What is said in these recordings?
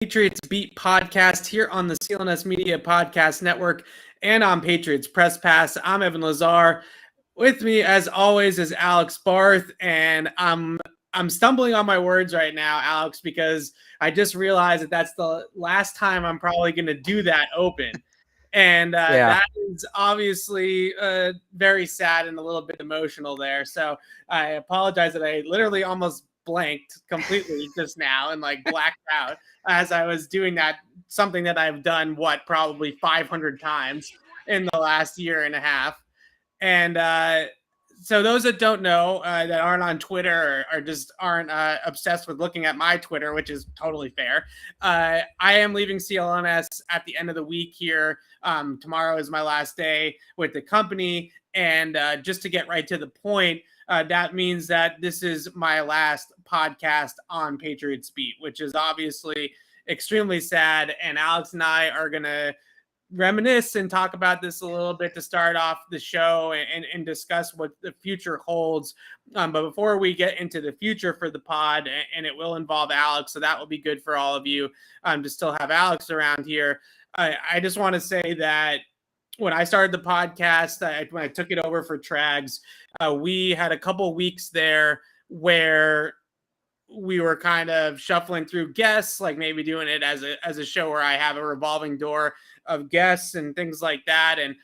Patriots Beat podcast here on the CLNS Media Podcast Network and on Patriots Press Pass. I'm Evan Lazar. With me, as always, is Alex Barth, and I'm stumbling on my words right now, Alex, because I just realized that that's the last time I'm probably going to do that open. And that is obviously very sad and a little bit emotional there. So I apologize that I literally almost blanked completely just now and like blacked out as I was doing that, something that I've done, probably 500 times in the last year and a half. And so those that don't know, that aren't on Twitter or just aren't obsessed with looking at my Twitter, which is totally fair, I am leaving CLNS at the end of the week here. Tomorrow is my last day with the company. And just to get right to the point, that means that this is my last podcast on Patriots Beat, which is obviously extremely sad. And Alex and I are going to reminisce and talk about this a little bit to start off the show and discuss what the future holds. But before we get into the future for the pod, and it will involve Alex, so that will be good for all of you to still have Alex around here. I just want to say that when I started the podcast, when I took it over for Trags, we had a couple weeks there where we were kind of shuffling through guests, like maybe doing it as a show where I have a revolving door of guests and things like that. And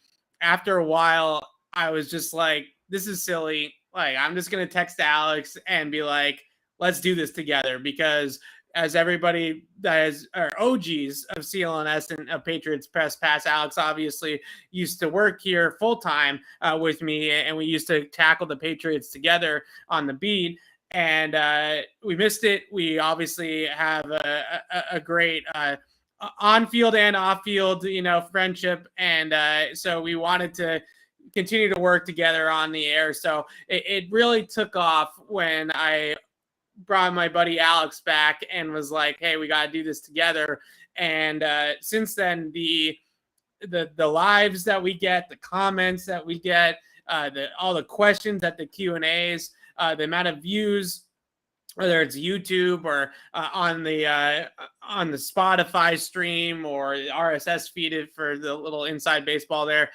after a while, I was just like, this is silly. Like, I'm just going to text Alex and be like, let's do this together, because as everybody that is our OGs of CLNS and of Patriots Press Pass, Alex obviously used to work here full time with me, and we used to tackle the Patriots together on the beat. And we missed it. We obviously have a great on-field and off-field, friendship. And so we wanted to continue to work together on the air. So it really took off when I brought my buddy Alex back and was like, hey, we got to do this together. And since then, the lives that we get, the comments that we get, all the questions at the Q&As, the amount of views, whether it's YouTube or on the Spotify stream or RSS feed for the little inside baseball there,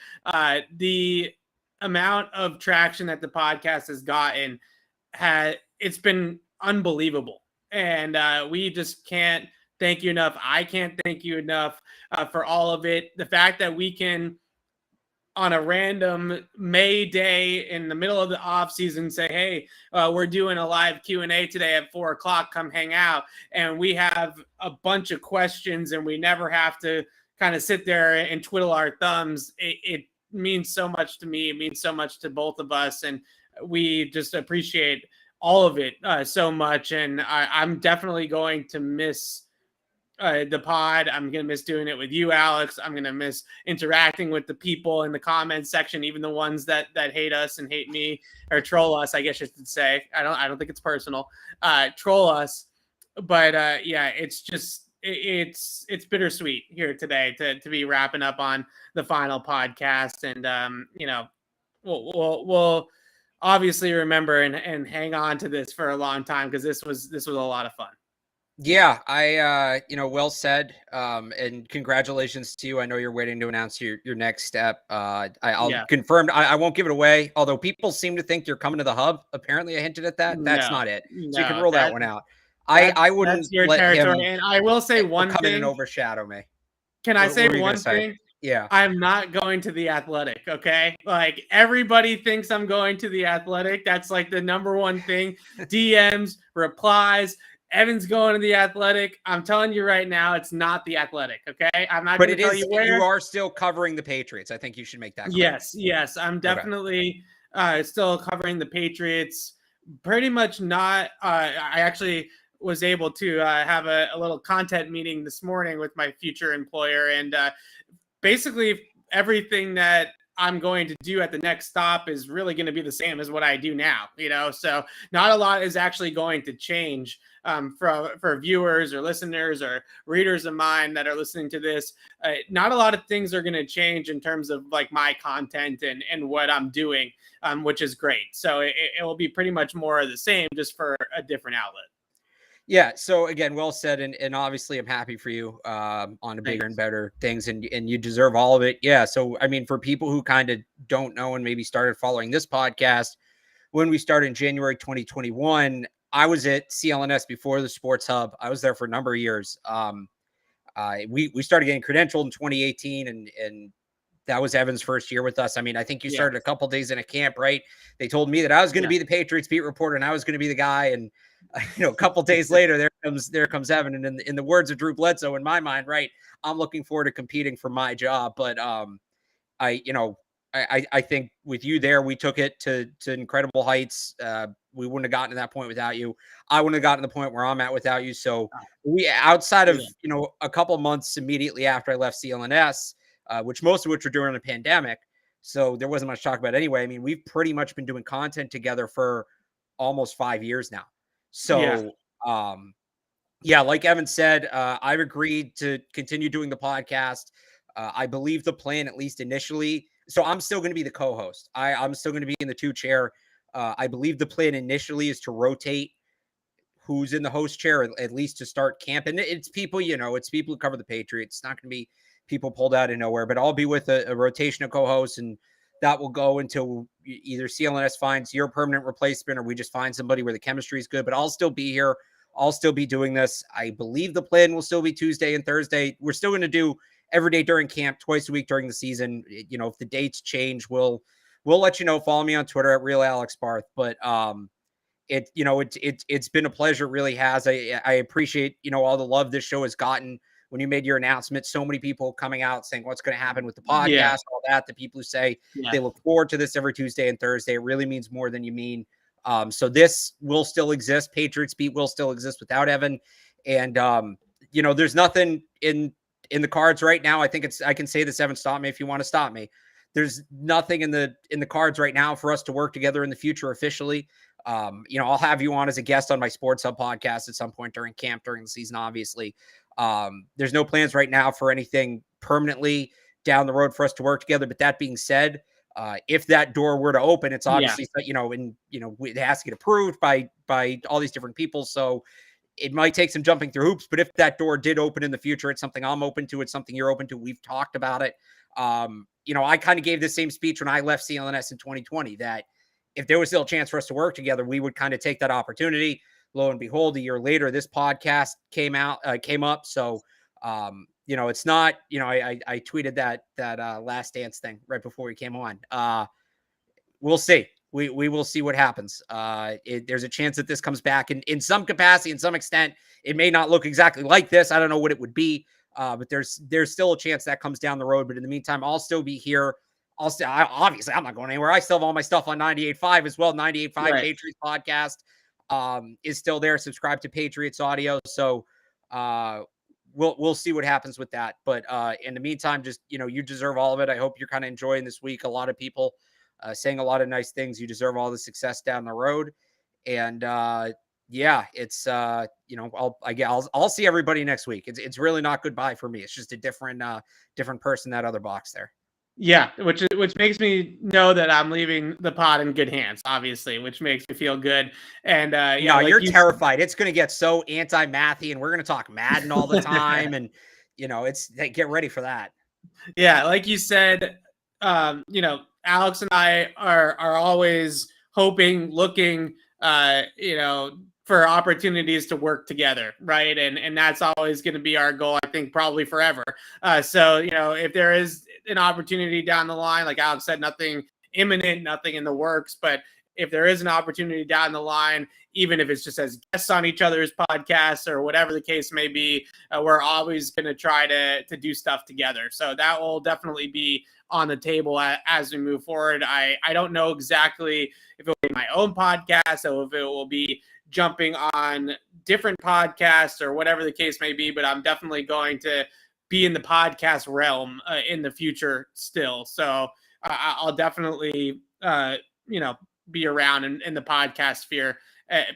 the amount of traction that the podcast has gotten, it's been unbelievable. And we just can't thank you enough. I can't thank you enough for all of it. The fact that we can, on a random May day in the middle of the off season, say, hey, we're doing a live Q&A today at 4:00, come hang out. And we have a bunch of questions and we never have to kind of sit there and twiddle our thumbs. It means so much to me. It means so much to both of us. And we just appreciate all of it so much. And I'm definitely going to miss the pod. I'm going to miss doing it with you, Alex. I'm going to miss interacting with the people in the comments section, even the ones that hate us and hate me, or troll us, I guess you should say. I don't think it's personal. Troll us. But yeah, it's just, it's bittersweet here today to be wrapping up on the final podcast. And, we'll obviously remember and hang on to this for a long time, because this was a lot of fun. Yeah, well said. And congratulations to you. I know you're waiting to announce your next step. I'll confirm. I won't give it away, although people seem to think you're coming to the hub. Apparently I hinted at that. That's not it. So you can rule that one out. I wouldn't let territory. him and I will say one come thing, in and overshadow me. Can I say one thing? Yeah. I'm not going to the Athletic, okay? Like, everybody thinks I'm going to the Athletic. That's like the number one thing. DMs, replies, Evan's going to the Athletic. I'm telling you right now, it's not the Athletic, okay? I'm not going to tell you where. You are still covering the Patriots. I think you should make that clear. Yes. I'm definitely still covering the Patriots. Pretty much not. I actually was able to have a little content meeting this morning with my future employer. And basically everything that I'm going to do at the next stop is really going to be the same as what I do now, so not a lot is actually going to change for viewers or listeners or readers of mine that are listening to this. Not a lot of things are going to change in terms of like my content and what I'm doing, which is great. So it will be pretty much more of the same, just for a different outlet. Yeah. So again, well said. And obviously I'm happy for you on the bigger and better things, and you deserve all of it. Yeah. So, I mean, for people who kind of don't know and maybe started following this podcast, when we started in January 2021, I was at CLNS before the Sports Hub. I was there for a number of years. We started getting credentialed in 2018, and that was Evan's first year with us. I mean, I think you started a couple days in a camp, right? They told me that I was going to be the Patriots beat reporter and I was going to be the guy. And a couple days later, there comes Evan. And in the words of Drew Bledsoe, in my mind, right, I'm looking forward to competing for my job. But I, you know, I think with you there, we took it to incredible heights. We wouldn't have gotten to that point without you. I wouldn't have gotten to the point where I'm at without you. So we, outside of, a couple months immediately after I left CLNS, which most of which were during the pandemic. So there wasn't much to talk about anyway. I mean, we've pretty much been doing content together for almost 5 years now. So, yeah, like Evan said, I've agreed to continue doing the podcast. I believe the plan, at least initially. So I'm still going to be the co-host. I'm still going to be in the 2 chair. I believe the plan initially is to rotate who's in the host chair, at least to start camp. And it's people, it's people who cover the Patriots. It's not going to be people pulled out of nowhere, but I'll be with a rotation of co-hosts, and that will go until either CLNS finds your permanent replacement or we just find somebody where the chemistry is good. But I'll still be here. I'll still be doing this. I believe the plan will still be Tuesday and Thursday. We're still going to do every day during camp, twice a week during the season. If the dates change, we'll let you know. Follow me on Twitter at Real Alex Barth. But it's been a pleasure. It really has. I appreciate, all the love this show has gotten. When you made your announcement, so many people coming out saying what's going to happen with the podcast, all that, the people who say they look forward to this every Tuesday and Thursday. It really means more than you mean. So this will still exist. Patriots Beat will still exist without Evan. And, there's nothing in the cards right now. I can say this, Evan, stop me if you want to stop me. There's nothing in the cards right now for us to work together in the future officially. I'll have you on as a guest on my Sports Hub podcast at some point during camp, during the season, obviously. There's no plans right now for anything permanently down the road for us to work together. But that being said, if that door were to open, it's obviously, it has to get approved by all these different people. So it might take some jumping through hoops, but if that door did open in the future, it's something I'm open to. It's something you're open to. We've talked about it. I kind of gave the same speech when I left CLNS in 2020, that if there was still a chance for us to work together, we would kind of take that opportunity. Lo and behold, a year later, this podcast came up. So, it's not, I tweeted that Last Dance thing right before we came on. We'll see. We will see what happens. There's a chance that this comes back in some capacity, in some extent. It may not look exactly like this. I don't know what it would be, but there's still a chance that comes down the road. But in the meantime, I'll still be here. Obviously, I'm not going anywhere. I still have all my stuff on 98.5 as well. 98.5 Patriots podcast is still there. Subscribe to Patriots Audio. So we'll see what happens with that. But in the meantime, just you deserve all of it. I hope you're kind of enjoying this week. A lot of people saying a lot of nice things. You deserve all the success down the road. And it's I'll see everybody next week. It's really not goodbye for me. It's just a different person, that other box there. Yeah, which makes me know that I'm leaving the pod in good hands, obviously, which makes me feel good. And no, you're terrified. It's going to get so anti-mathy, and we're going to talk Madden all the time, and get ready for that. Yeah, like you said, Alex and I are always hoping, looking, for opportunities to work together, right? And that's always going to be our goal, I think, probably forever. So, if there is an opportunity down the line, like Alex said, nothing imminent, nothing in the works, but if there is an opportunity down the line, even if it's just as guests on each other's podcasts or whatever the case may be, we're always going to try to do stuff together. So that will definitely be on the table as we move forward. I don't know exactly if it will be my own podcast or if it will be jumping on different podcasts or whatever the case may be, but I'm definitely going to be in the podcast realm in the future still. So I'll definitely, be around in the podcast sphere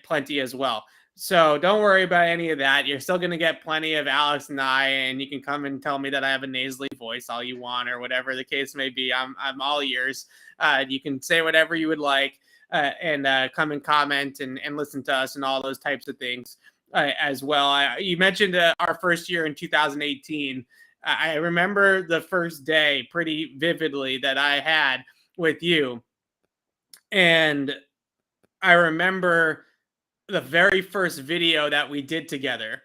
plenty as well. So don't worry about any of that. You're still going to get plenty of Alex and I, and you can come and tell me that I have a nasally voice all you want or whatever the case may be. I'm all ears. You can say whatever you would like and come and comment and listen to us and all those types of things. as well. You mentioned our first year in 2018. I remember the first day pretty vividly that I had with you. And I remember the very first video that we did together.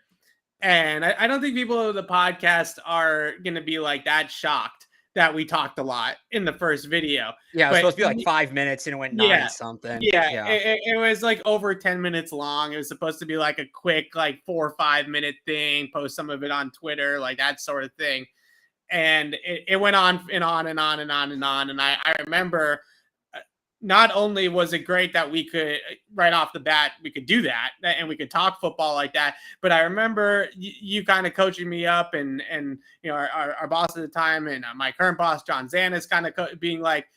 And I don't think people of the podcast are going to be like that shocked that we talked a lot in the first video. Yeah, it was supposed to be like 5 minutes and it went 9 something. Yeah. It was like over 10 minutes long. It was supposed to be like a quick, like 4 or 5 minute thing, post some of it on Twitter, like that sort of thing. And it went on and on and on and on and on. And I remember not only was it great that we could right off the bat, we could do that and we could talk football like that. But I remember you kind of coaching me up and you know, our boss at the time and my current boss, John Zanis, kind of being like,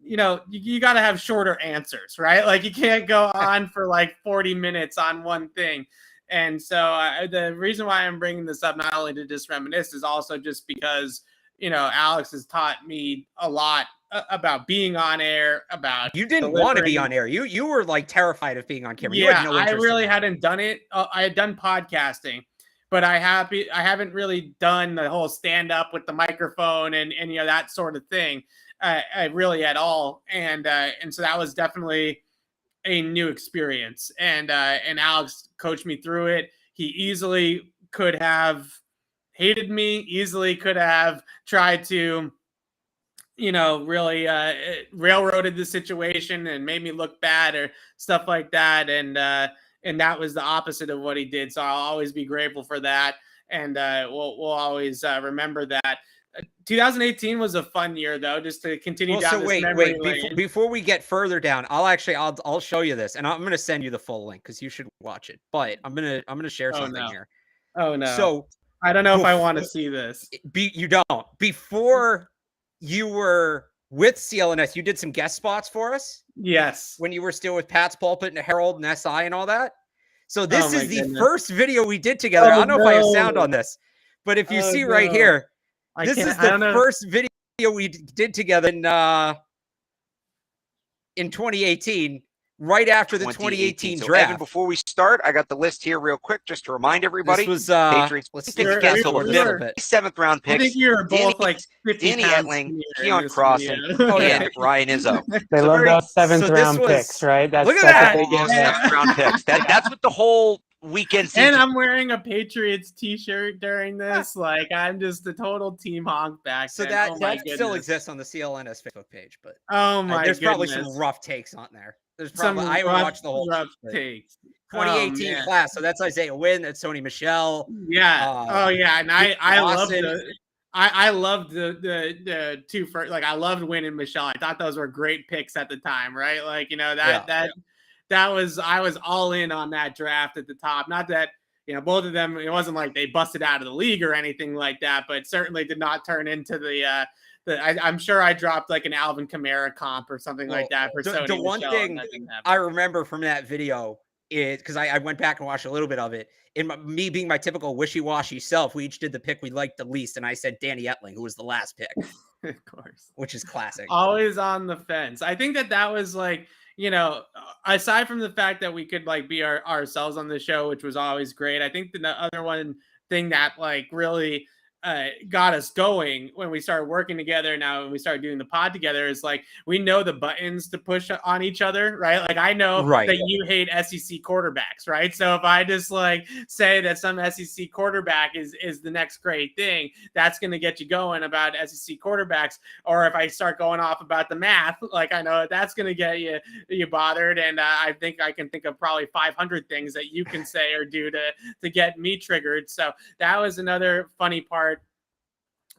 you know, you got to have shorter answers, right? Like you can't go on for like 40 minutes on one thing. And so the reason why I'm bringing this up, not only to just reminisce, is also just because, you know, Alex has taught me a lot about being on air, about you didn't want to be on air. You were like terrified of being on camera. Yeah, I really hadn't done it. I had done podcasting, but I haven't really done the whole stand up with the microphone and you know, that sort of thing. Really at all. And so that was definitely a new experience. And Alex coached me through it. He easily could have hated me, easily could have tried to, you know, really railroaded the situation and made me look bad or stuff like that. And that was the opposite of what he did. So I'll always be grateful for that. And we'll always remember that. 2018 was a fun year, though, just to continue down this memory lane. Before we get further down, I'll show you this, and I'm going to send you the full link because you should watch it. But I'm gonna share something here. Oh no! So I don't know if I want to see this. You don't. Before you were with CLNS, you did some guest spots for us. Yes. When you were still with Pat's Pulpit and Herald and SI and all that. So this is the first video we did together. I don't know if I have sound on this, but if you see right here. This is the first video we did together in 2018, right after the 2018 so draft. Evan, before we start, I got the list here real quick just to remind everybody. This was Patriots. let's pick against the 7th round picks. I think you're both like 50 Danny Etling, Keon Cross, and Ryan Izzo. They love those 7th round picks, right? Look at that. 7th round picks. That's what the whole weekend season. And I'm wearing a Patriots t-shirt during this. Like I'm just a total team honk back. So that still exists on the CLNS Facebook page, but there's probably some rough takes on there. There's probably I haven't watched the whole rough takes. 2018 class. So that's Isaiah Wynn, that's Sony Michel. Yeah. And I loved the two first. Like I loved Wynn and Michelle. I thought those were great picks at the time, right? Like, you know, I was all in on that draft at the top. Not that, you know, both of them, it wasn't like they busted out of the league or anything like that, but certainly did not turn into I'm sure I dropped like an Alvin Kamara comp or something like that for Sony. The one thing I remember from that video is because I went back and watched a little bit of it. In me being my typical wishy-washy self, we each did the pick we liked the least, and I said Danny Etling, who was the last pick. Of course. Which is classic. Always on the fence. I think that was like, you know, aside from the fact that we could like be ourselves on the show, which was always great. I think the other one thing that like really got us going when we started working together now when we started doing the pod together is like we know the buttons to push on each other, right? Like I know that you hate SEC quarterbacks, right? So if I just like say that some SEC quarterback is the next great thing, that's going to get you going about SEC quarterbacks. Or if I start going off about the math, like I know that's going to get you bothered. And I think I can think of probably 500 things that you can say or do to get me triggered. So that was another funny part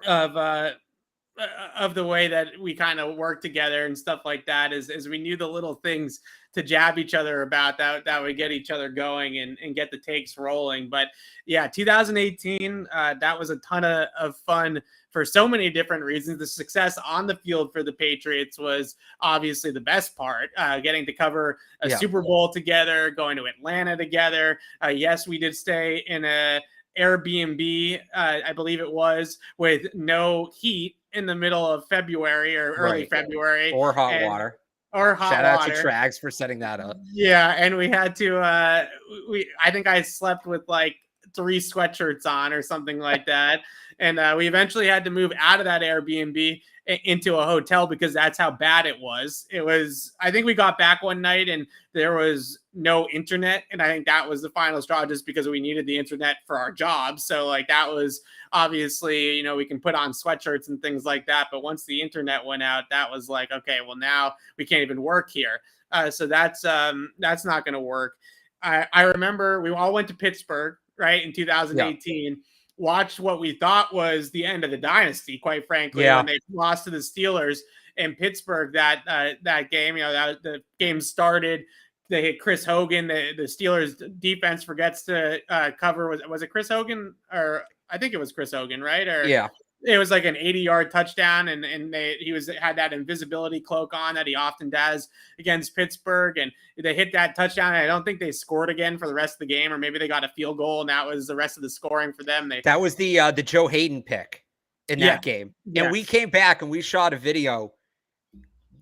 of the way that we kind of work together and stuff like that is we knew the little things to jab each other about that would get each other going and get the takes rolling. But yeah, 2018, that was a ton of fun for so many different reasons. The success on the field for the Patriots was obviously the best part, getting to cover a Super Bowl together, going to Atlanta together. Yes, we did stay in a Airbnb, I believe it was, with no heat in the middle of February or early February. Or hot water. or hot Shout out water. to Trags for setting that up. Yeah, and we had to. I think I slept with like 3 sweatshirts on or something like that, and we eventually had to move out of that Airbnb into a hotel because that's how bad it was. It was. I think we got back one night and there was no internet, and I think that was the final straw, just because we needed the internet for our jobs. So like that was obviously, we can put on sweatshirts and things like that, but once the internet went out, that was like, okay, well now we can't even work here. So that's not going to work. I remember we all went to Pittsburgh, right, in 2018. Watched what we thought was the end of the dynasty, quite frankly, when they lost to the Steelers in Pittsburgh. That game, the game started. They hit Chris Hogan. The Steelers defense forgets to cover. Was it Chris Hogan? Or I think it was Chris Hogan, right? Or it was like an 80-yard touchdown, and he had that invisibility cloak on that he often does against Pittsburgh, and they hit that touchdown. And I don't think they scored again for the rest of the game, or maybe they got a field goal, and that was the rest of the scoring for them. That was the Joe Hayden pick in that game, and we came back and we shot a video,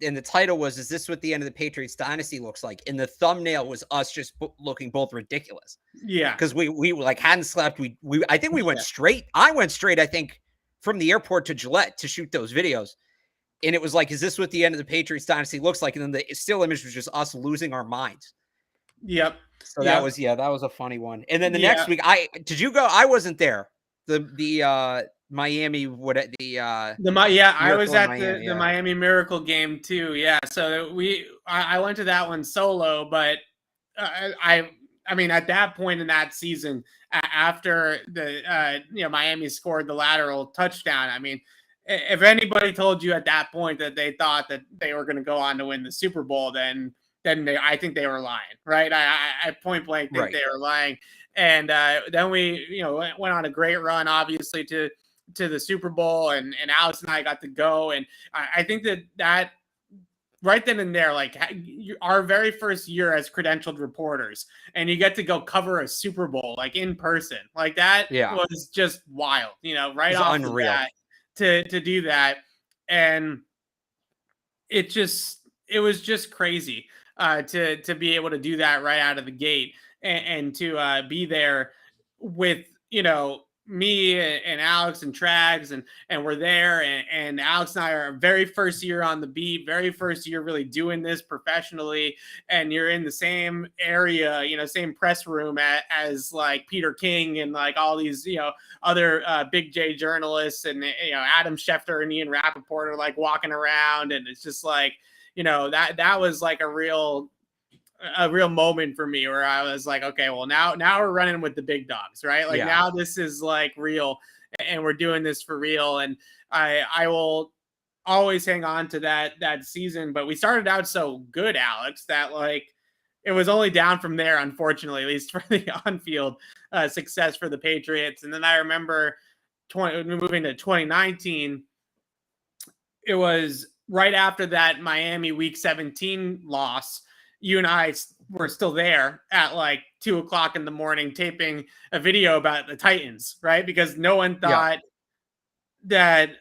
and the title was, "Is this what the end of the Patriots dynasty looks like?" And the thumbnail was us just looking both ridiculous. Yeah, because we like hadn't slept. I think we went straight. I went straight, I think, from the airport to Gillette to shoot those videos. And it was like, is this what the end of the Patriots dynasty looks like? And then the still image was just us losing our minds. Yep. So that was a funny one. And then the next week, did you go? I wasn't there. The Miami, I was at the Miami Miracle game too. Yeah. So I went to that one solo, but I mean, at that point in that season, after the Miami scored the lateral touchdown, I mean, if anybody told you at that point that they thought that they were going to go on to win the Super Bowl, then I think they were lying, right? I point blank think they were lying. And then we went on a great run, obviously, to the Super Bowl, and Alex and I got to go, and I think that right then and there, like our very first year as credentialed reporters, and you get to go cover a Super Bowl, like in person, like that was just wild, right off the bat to do that. And it was just crazy to be able to do that right out of the gate, and to be there with, me and Alex and Trags, and we're there, and Alex and I are very first year on the beat, very first year really doing this professionally, and you're in the same area, same press room as like Peter King and like all these other Big J journalists, and Adam Schefter and Ian Rappaport are like walking around, and it's just like that was like a real moment for me, where I was like, okay, well now we're running with the big dogs, right? Like now this is like real, and we're doing this for real. And I will always hang on to that season. But we started out so good, Alex, that like it was only down from there, unfortunately, at least for the on-field success for the Patriots. And then I remember moving to 2019, it was right after that Miami Week 17 loss. You and I were still there at like 2:00 in the morning taping a video about the Titans, right? Because no one thought that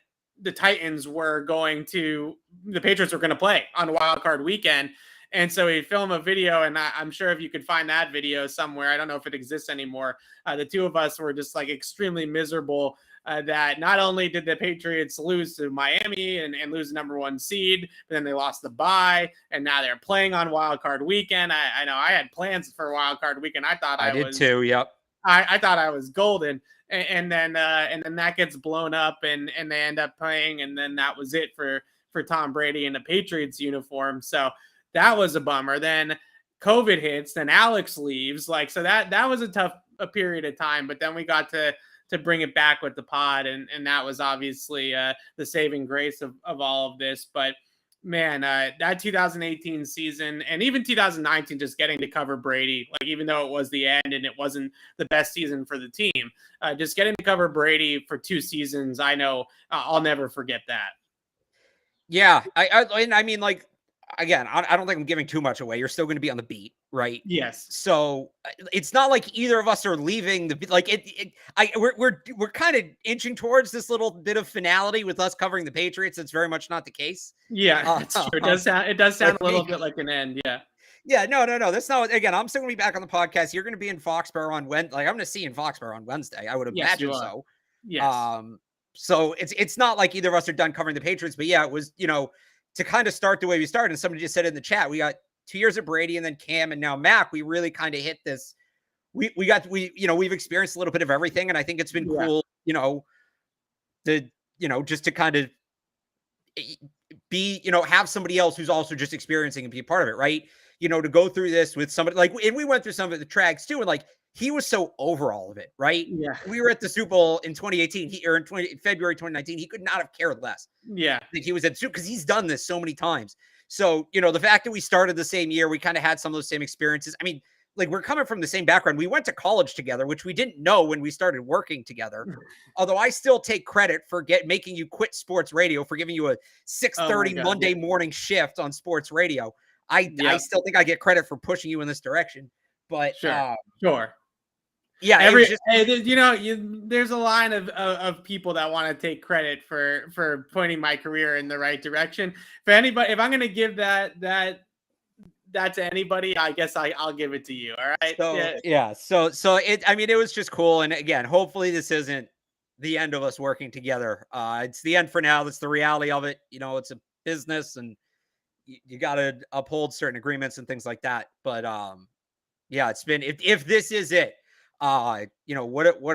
the Titans were the Patriots were going to play on Wild Card Weekend. And so we film a video, and I'm sure if you could find that video somewhere, I don't know if it exists anymore. The two of us were just like extremely miserable that not only did the Patriots lose to Miami and lose the number 1 seed, but then they lost the bye, and now they're playing on Wild Card Weekend. I know I had plans for Wild Card Weekend. I thought I did too. Yep. I thought I was golden, and then that gets blown up, and they end up playing, and then that was it for Tom Brady in a Patriots uniform. So that was a bummer. Then COVID hits, then Alex leaves, so that was a tough period of time. But then we got to bring it back with the pod, and that was obviously the saving grace of all of this. But man, that 2018 season, and even 2019, just getting to cover Brady, like even though it was the end and it wasn't the best season for the team, just getting to cover Brady for 2 seasons, I know I'll never forget that. Yeah, I mean, like, again, I don't think I'm giving too much away. You're still going to be on the beat, right? Yes. So it's not like either of us are leaving the like we're kind of inching towards this little bit of finality with us covering the Patriots. It's very much not the case. Yeah, that's true. It does sound a little bit like an end. Yeah. Yeah, no. That's not. Again, I'm still going to be back on the podcast. You're going to be in Foxborough on Wednesday. Like I'm going to see you in Foxborough on Wednesday. I would imagine so. Yes. So it's not like either of us are done covering the Patriots, but yeah, it was, to kind of start the way we started. And somebody just said in the chat, we got 2 years of Brady and then Cam and now Mac. We really kind of hit this. We've experienced a little bit of everything. And I think it's been cool, just to kind of be, have somebody else who's also just experiencing and be a part of it. Right. To go through this with somebody like, and we went through some of the tracks too. And like, he was so over all of it, right? Yeah. We were at the Super Bowl in 2018, February 2019. He could not have cared less. Yeah. Like he was at Super because he's done this so many times. So, the fact that we started the same year, we kind of had some of those same experiences. I mean, like we're coming from the same background. We went to college together, which we didn't know when we started working together. Although I still take credit for making you quit sports radio, for giving you a 6:30 Monday morning shift on sports radio. I still think I get credit for pushing you in this direction. But sure. Yeah, there's a line of people that want to take credit for pointing my career in the right direction. For anybody, if I'm going to give that to anybody, I guess I'll give it to you. All right. So it was just cool. And again, hopefully this isn't the end of us working together. It's the end for now. That's the reality of it. It's a business and you got to uphold certain agreements and things like that. But it's been, if this is it, what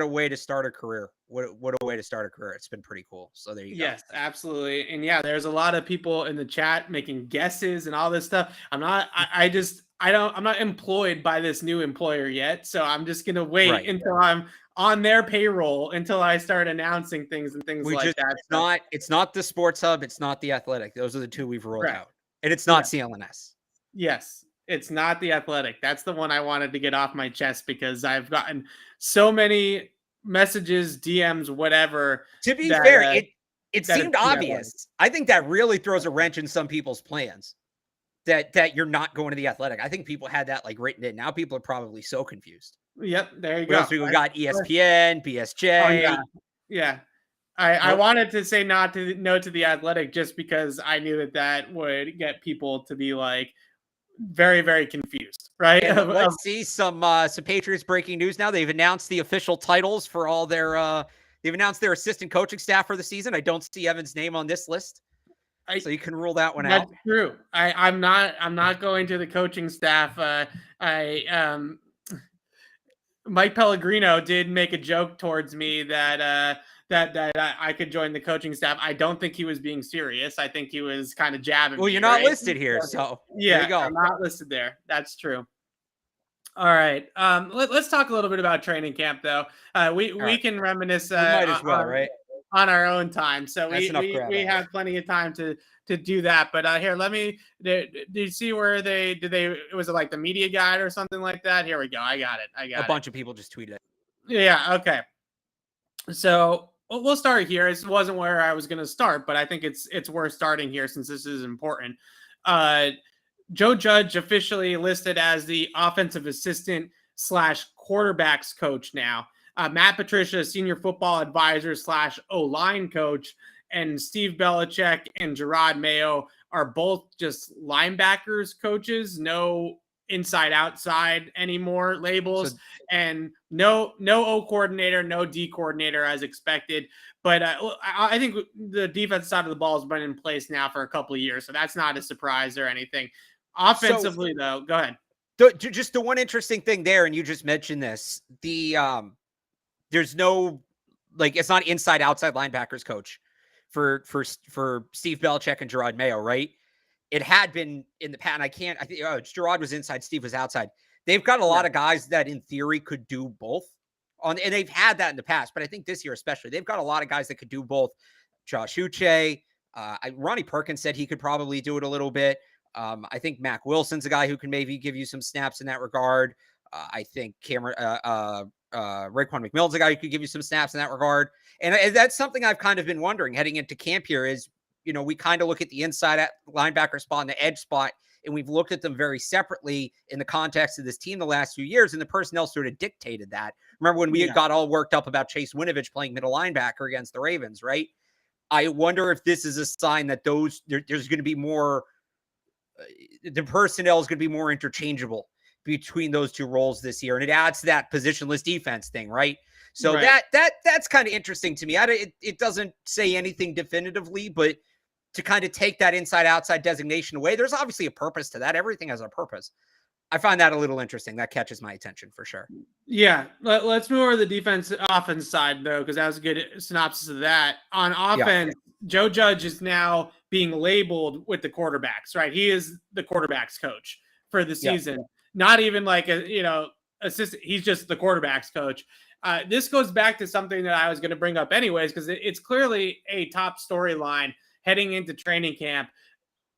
a way to start a career. What a way to start a career. It's been pretty cool. So there you go. Yes, absolutely. And there's a lot of people in the chat making guesses and all this stuff. I'm not employed by this new employer yet. So I'm just going to wait until I'm on their payroll until I start announcing things and things like that. It's not the Sports Hub. It's not the Athletic. Those are the two we've rolled out. And it's not CLNS. Yes. It's not the Athletic. That's the one I wanted to get off my chest because I've gotten so many messages, DMs, whatever. To be fair, it seemed obvious. I think that really throws a wrench in some people's plans that you're not going to the Athletic. I think people had that like written in. Now people are probably so confused. Yep, there you go. Else we got ESPN, BSJ. Oh, yeah. I wanted to say no to the Athletic just because I knew that would get people to be like, very, very confused, right? Let's see some Patriots breaking news now. They've announced the official titles for all their they've announced their assistant coaching staff for the season. I don't see Evan's name on this list. So you can rule that one out. That's true. I'm not going to the coaching staff. Mike Pellegrino did make a joke towards me that I could join the coaching staff. I don't think he was being serious. I think he was kind of jabbing. Well, you're not listed here, so there you go. I'm not listed there. That's true. All right. Let's talk a little bit about training camp, though. We can reminisce. Might as well, right? On our own time. So we have plenty of time to do that. But here, did you see where was it like the media guide or something like that? Here we go. I got it. A bunch of people just tweeted it. Yeah. Okay. So we'll start here. It wasn't where I was going to start, but I think it's worth starting here since this is important. Joe Judge officially listed as the offensive assistant / quarterbacks coach now. Matt Patricia, senior football advisor / O-line coach, and Steve Belichick and Gerard Mayo are both just linebackers coaches. No inside outside anymore labels, and no O coordinator, no D coordinator as expected. But I think the defensive side of the ball has been in place now for a couple of years, so that's not a surprise or anything. Offensively, though, go ahead. Just the one interesting thing there, and you just mentioned this, there's no, like, it's not inside outside linebackers coach for Steve Belichick and Gerard Mayo, right? It had been in the past. I think Gerard was inside, Steve was outside. They've got a lot of guys that in theory could do both and they've had that in the past, but I think this year, especially, they've got a lot of guys that could do both. Josh Uche, Ronnie Perkins said he could probably do it a little bit. I think Mac Wilson's a guy who can maybe give you some snaps in that regard. I think Raekwon McMillan's a guy who could give you some snaps in that regard. And that's something I've kind of been wondering heading into camp here is, we kind of look at the inside linebacker spot and the edge spot, and we've looked at them very separately in the context of this team the last few years, and the personnel sort of dictated that. Remember when we got all worked up about Chase Winovich playing middle linebacker against the Ravens, right? I wonder if this is a sign that there's going to be more, the personnel is going to be more interchangeable between those two roles this year. And it adds to that positionless defense thing, right? So that's kind of interesting to me. It doesn't say anything definitively, but to kind of take that inside-outside designation away, there's obviously a purpose to that. Everything has a purpose. I find that a little interesting. That catches my attention for sure. Yeah. Let's move over to the offense side, though, because that was a good synopsis of that. On offense, Joe Judge is now being labeled with the quarterbacks, right? He is the quarterbacks coach for the season. Not even like assistant. He's just the quarterbacks coach. This goes back to something that I was going to bring up anyways, because it's clearly a top storyline heading into training camp.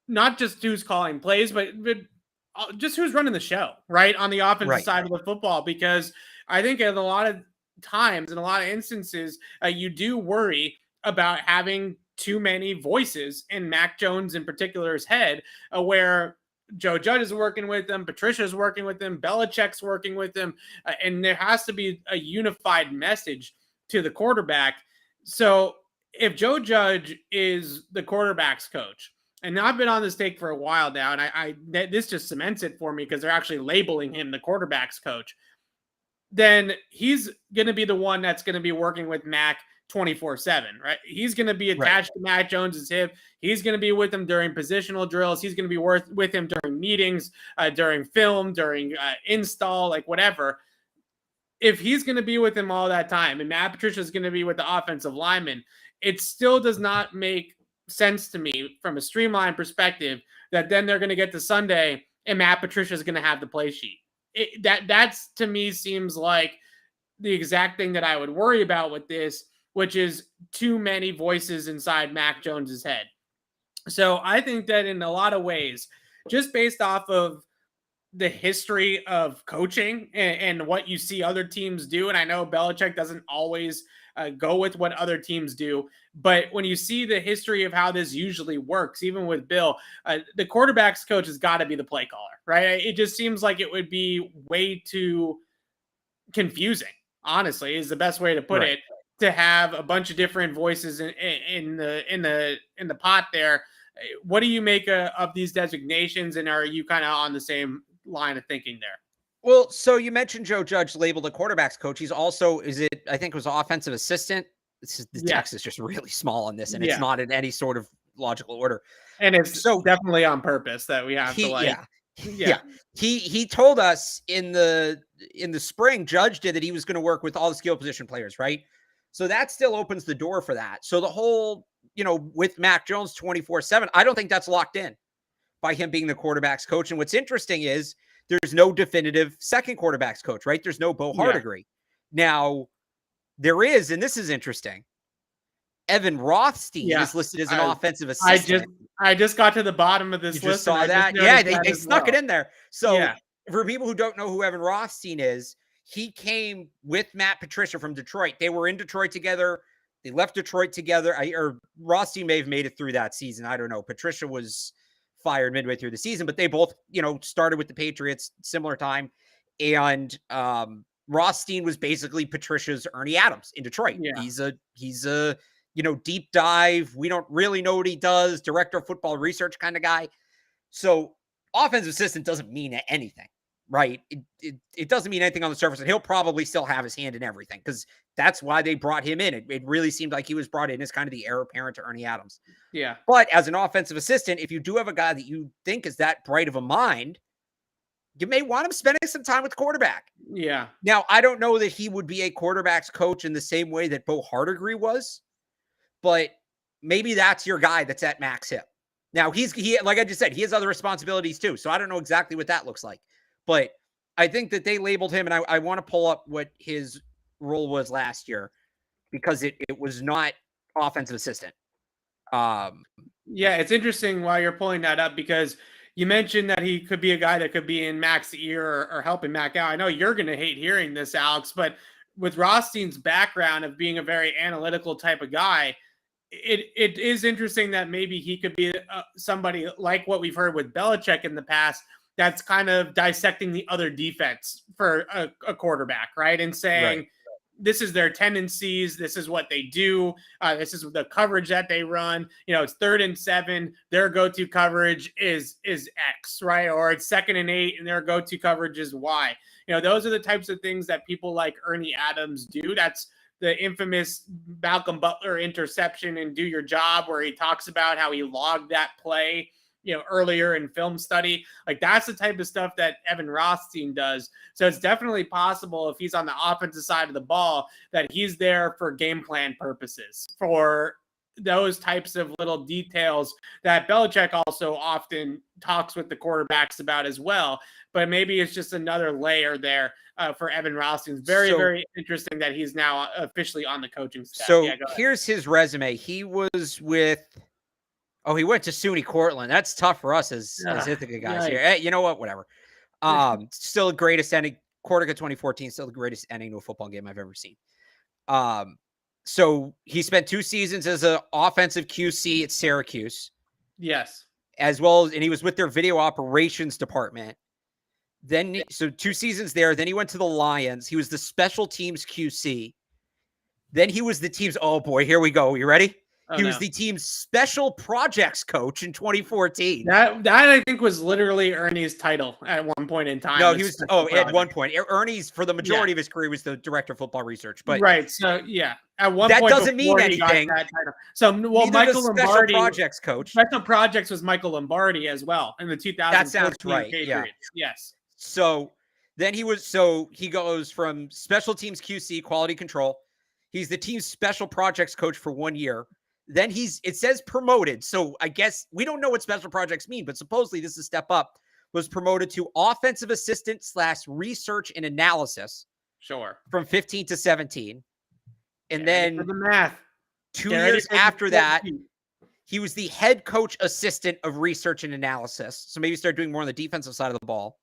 Not just who's calling plays, but just who's running the show, right? On the offensive side of the football, because I think in a lot of times, in a lot of instances, you do worry about having too many voices in Mac Jones in particular's head, where Joe Judge is working with them, Patricia's working with them, Belichick's working with them, and there has to be a unified message to the quarterback. So if Joe Judge is the quarterback's coach, and I've been on this take for a while now, and this just cements it for me because they're actually labeling him the quarterback's coach, then he's going to be the one that's going to be working with Mac 24/7, right? He's going to be attached to Mac Jones's hip. He's going to be with him during positional drills. He's going to be with him during meetings, during film, during install, like whatever. If he's going to be with him all that time, and Matt Patricia is going to be with the offensive lineman, it still does not make sense to me from a streamlined perspective that then they're going to get to Sunday and Matt Patricia is going to have the play sheet. That's to me seems like the exact thing that I would worry about with this, which is too many voices inside Mac Jones's head. So I think that in a lot of ways, just based off of the history of coaching and what you see other teams do, and I know Belichick doesn't always go with what other teams do, but when you see the history of how this usually works, even with Bill, the quarterback's coach has got to be the play caller, right? It just seems like it would be way too confusing, honestly, is the best way to put it, to have a bunch of different voices in the pot there. What do you make of these designations, and are you kind of on the same line of thinking there? Well, so you mentioned Joe Judge labeled a quarterback's coach. He's also, I think it was offensive assistant. The text is just really small on this, and it's not in any sort of logical order. And it's so definitely on purpose that we have to He told us in the spring, Judge did, that he was going to work with all the skill position players, right? So that still opens the door for that. So the whole, with Mac Jones 24/7, I don't think that's locked in by him being the quarterback's coach. And what's interesting is there's no definitive second quarterback's coach, right? There's no Bo Hardegree. Now, there is, and this is interesting, Evan Rothstein is listed as an offensive assistant. I just got to the bottom of this list. Just saw that? Yeah, they snuck it in there. So for people who don't know who Evan Rothstein is, he came with Matt Patricia from Detroit. They were in Detroit together. They left Detroit together. Or Rothstein may have made it through that season. I don't know. Patricia was fired midway through the season, but they both, started with the Patriots similar time. And Rothstein was basically Patricia's Ernie Adams in Detroit. Yeah. He's a deep dive. We don't really know what he does. Director of football research kind of guy. So offensive assistant doesn't mean anything, right? It doesn't mean anything on the surface, and he'll probably still have his hand in everything because that's why they brought him in. It really seemed like he was brought in as kind of the heir apparent to Ernie Adams. Yeah. But as an offensive assistant, if you do have a guy that you think is that bright of a mind, you may want him spending some time with the quarterback. Yeah. Now, I don't know that he would be a quarterback's coach in the same way that Bo Hardegree was, but maybe that's your guy that's at max hip. Now, he like I just said, he has other responsibilities too, so I don't know exactly what that looks like. But I think that they labeled him, and I want to pull up what his role was last year because it was not offensive assistant. Yeah, it's interesting while you're pulling that up because you mentioned that he could be a guy that could be in Mac's ear or helping Mac out. I know you're going to hate hearing this, Alex, but with Rothstein's background of being a very analytical type of guy, it is interesting that maybe he could be somebody like what we've heard with Belichick in the past, that's kind of dissecting the other defense for a quarterback, right? And saying, this is their tendencies. This is what they do. This is the coverage that they run. It's 3rd and 7. Their go-to coverage is X, right? Or it's 2nd and 8, and their go-to coverage is Y. Those are the types of things that people like Ernie Adams do. That's the infamous Malcolm Butler interception in Do Your Job, where he talks about how he logged that play, earlier in film study. Like, that's the type of stuff that Evan Rothstein does. So it's definitely possible, if he's on the offensive side of the ball, that he's there for game plan purposes, for those types of little details that Belichick also often talks with the quarterbacks about as well. But maybe it's just another layer there for Evan Rothstein. It's very interesting that he's now officially on the coaching staff. So here's his resume. He was with, he went to SUNY Cortland. That's tough for us as Ithaca guys here. Hey, you know what? Whatever. Still the greatest ending. Cortaca 2014, still the greatest ending to a football game I've ever seen. So he spent 2 seasons as an offensive QC at Syracuse. Yes. As well as, and he was with their video operations department. Then, so 2 seasons there. Then he went to the Lions. He was the special teams QC. Then he was the team's, oh boy, here we go. You ready? He was the team's special projects coach in 2014. That I think was literally Ernie's title at one point in time. No, he was, at one point. Ernie's, for the majority of his career, was the director of football research. But right, so at one that point doesn't mean anything. So, Michael Lombardi, projects coach. Special projects was Michael Lombardi as well in the 2000. That sounds right. Patriots. Yeah. Yes. So then he goes from special teams QC, quality control. He's the team's special projects coach for 1 year. Then it says promoted. So I guess we don't know what special projects mean, but supposedly this is a step up. Was promoted to offensive assistant / research and analysis. Sure. From 15 to 17. And then for the math. 2 years after that, he was the head coach assistant of research and analysis. So maybe start doing more on the defensive side of the ball.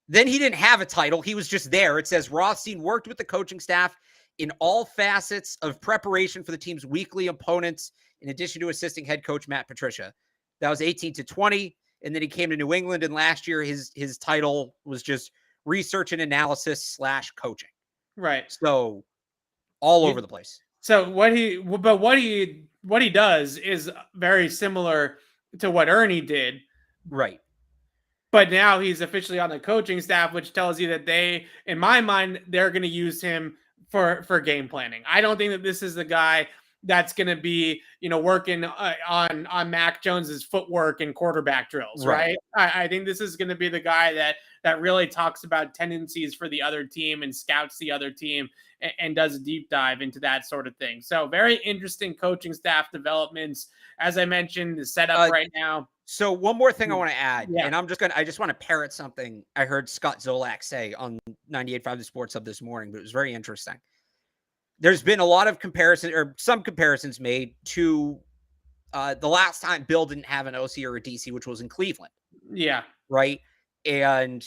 Then he didn't have a title. He was just there. It says Rothstein worked with the coaching staff in all facets of preparation for the team's weekly opponents, in addition to assisting head coach Matt Patricia. That was 18 to 20. And then he came to New England, and last year his title was just research and analysis / coaching. Right. So all over the place. So what he does is very similar to what Ernie did. Right. But now he's officially on the coaching staff, which tells you that they, in my mind, they're going to use him for game planning. I don't think that this is the guy that's going to be, working on Mac Jones's footwork and quarterback drills, right? I think this is going to be the guy that really talks about tendencies for the other team and scouts the other team and does a deep dive into that sort of thing. So very interesting coaching staff developments. As I mentioned, the setup right now. So one more thing I want to add, and I just want to parrot something I heard Scott Zolak say on 98.5 The Sports Hub this morning, but it was very interesting. There's been a lot of some comparisons made to the last time Bill didn't have an OC or a DC, which was in Cleveland. Yeah. Right. And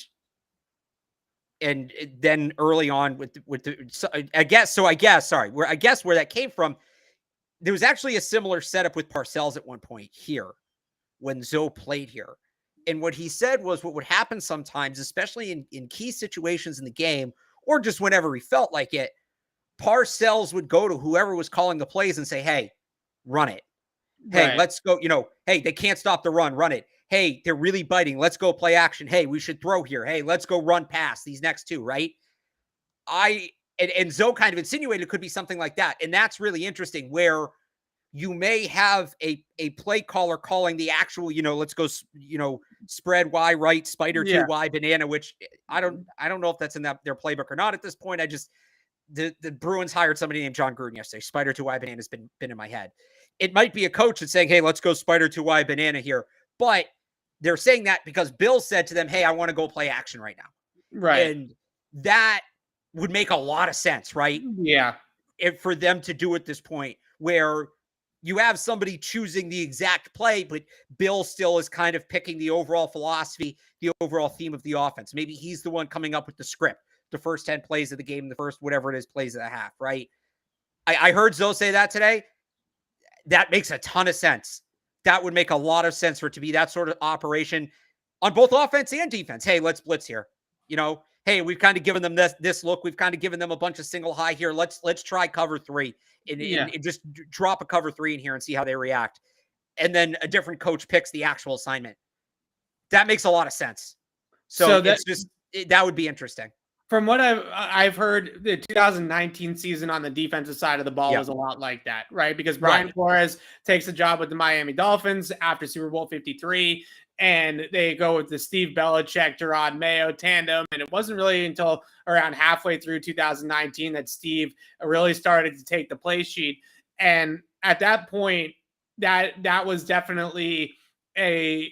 then early on where that came from, there was actually a similar setup with Parcells at one point here when Zoe played here. And what he said was what would happen sometimes, especially in key situations in the game, or just whenever he felt like it, Parcells would go to whoever was calling the plays and say, hey, run it. Hey, let's go. Hey, they can't stop the run it. Hey, they're really biting. Let's go play action. Hey, we should throw here. Hey, let's go run past these next two, right? And Zoe kind of insinuated it could be something like that. And that's really interesting, where you may have a play caller calling the actual, let's go, spread Y right, spider 2 Y banana, which I don't know if that's in their playbook or not at this point. The Bruins hired somebody named John Gruden yesterday. Spider 2 Y banana has been in my head. It might be a coach that's saying, hey, let's go spider 2 Y banana here. But they're saying that because Bill said to them, hey, I want to go play action right now. Right. And that would make a lot of sense, right? Yeah. For them to do at this point, where you have somebody choosing the exact play, but Bill still is kind of picking the overall philosophy, the overall theme of the offense. Maybe he's the one coming up with the script, the first 10 plays of the game, the first whatever it is plays of the half, right? I heard Zoe say that today. that makes a ton of sense. That would make a lot of sense for it to be that sort of operation on both offense and defense. Hey, let's blitz here. Hey, we've kind of given them this look. We've kind of given them a bunch of single high here. Let's try cover 3 and just drop a cover 3 in here and see how they react. And then a different coach picks the actual assignment. That makes a lot of sense. So that would be interesting. From what I've heard, the 2019 season on the defensive side of the ball was a lot like that, right? Because Brian Flores takes a job with the Miami Dolphins after Super Bowl 53, and they go with the Steve Belichick, Gerard Mayo tandem. And it wasn't really until around halfway through 2019 that Steve really started to take the play sheet. And at that point, that was definitely a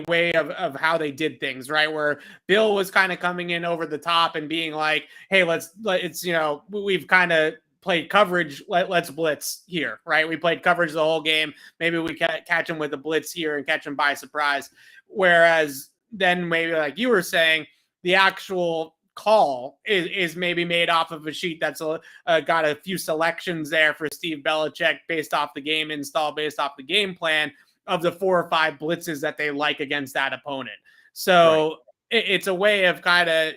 way of how they did things, right? Where Bill was kind of coming in over the top and being like, hey, we've kind of played coverage. Let's blitz here, right? We played coverage the whole game. Maybe we catch him with a blitz here and catch him by surprise. Whereas then maybe like you were saying, the actual call is maybe made off of a sheet that's got a few selections there for Steve Belichick based off the game install, based off the game plan of the 4 or 5 blitzes that they like against that opponent. So it's a way of kind of,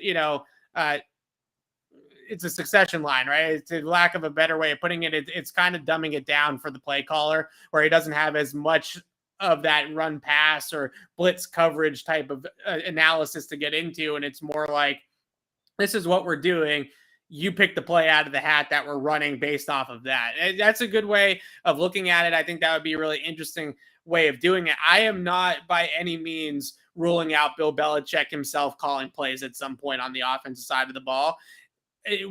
it's a succession line, right? It's a lack of a better way of putting it. It's kind of dumbing it down for the play caller where he doesn't have as much of that run pass or blitz coverage type of analysis to get into. And it's more like, this is what we're doing. You pick the play out of the hat that we're running based off of that. And that's a good way of looking at it. I think that would be a really interesting way of doing it. I am not by any means ruling out Bill Belichick himself calling plays at some point on the offensive side of the ball.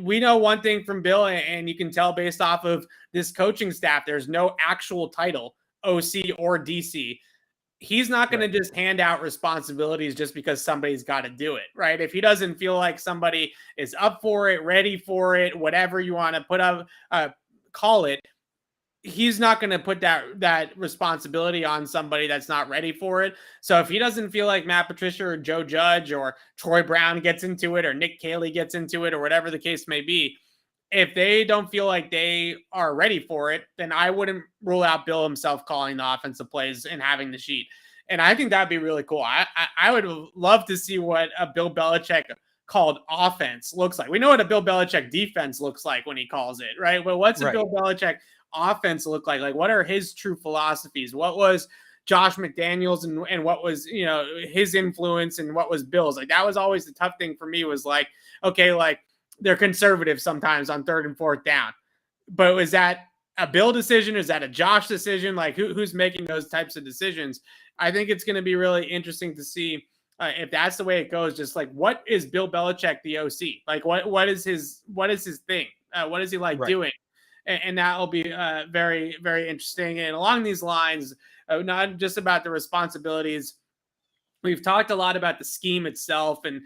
We know one thing from Bill, and you can tell based off of this coaching staff, there's no actual title, OC or DC. He's not going to just hand out responsibilities just because somebody's got to do it, right? If he doesn't feel like somebody is up for it, ready for it, whatever you want to put up, call it, he's not going to put that responsibility on somebody that's not ready for it. So if he doesn't feel like Matt Patricia or Joe Judge or Troy Brown gets into it or Nick Caley gets into it or whatever the case may be, if they don't feel like they are ready for it, then I wouldn't rule out Bill himself calling the offensive plays and having the sheet. And I think that'd be really cool. I would love to see what a Bill Belichick called offense looks like. We know what a Bill Belichick defense looks like when he calls it, right? But what's a Bill Belichick offense look like? Like, what are his true philosophies? What was Josh McDaniels and what was, his influence and what was Bill's? Like, that was always the tough thing for me was like, okay, like they're conservative sometimes on 3rd and 4th down, but was that a Bill decision? Is that a Josh decision? Like who's making those types of decisions? I think it's going to be really interesting to see if that's the way it goes. Just like, what is Bill Belichick, the OC? Like what is his thing? What is he like doing? And that will be very, very interesting. And along these lines, not just about the responsibilities, we've talked a lot about the scheme itself. And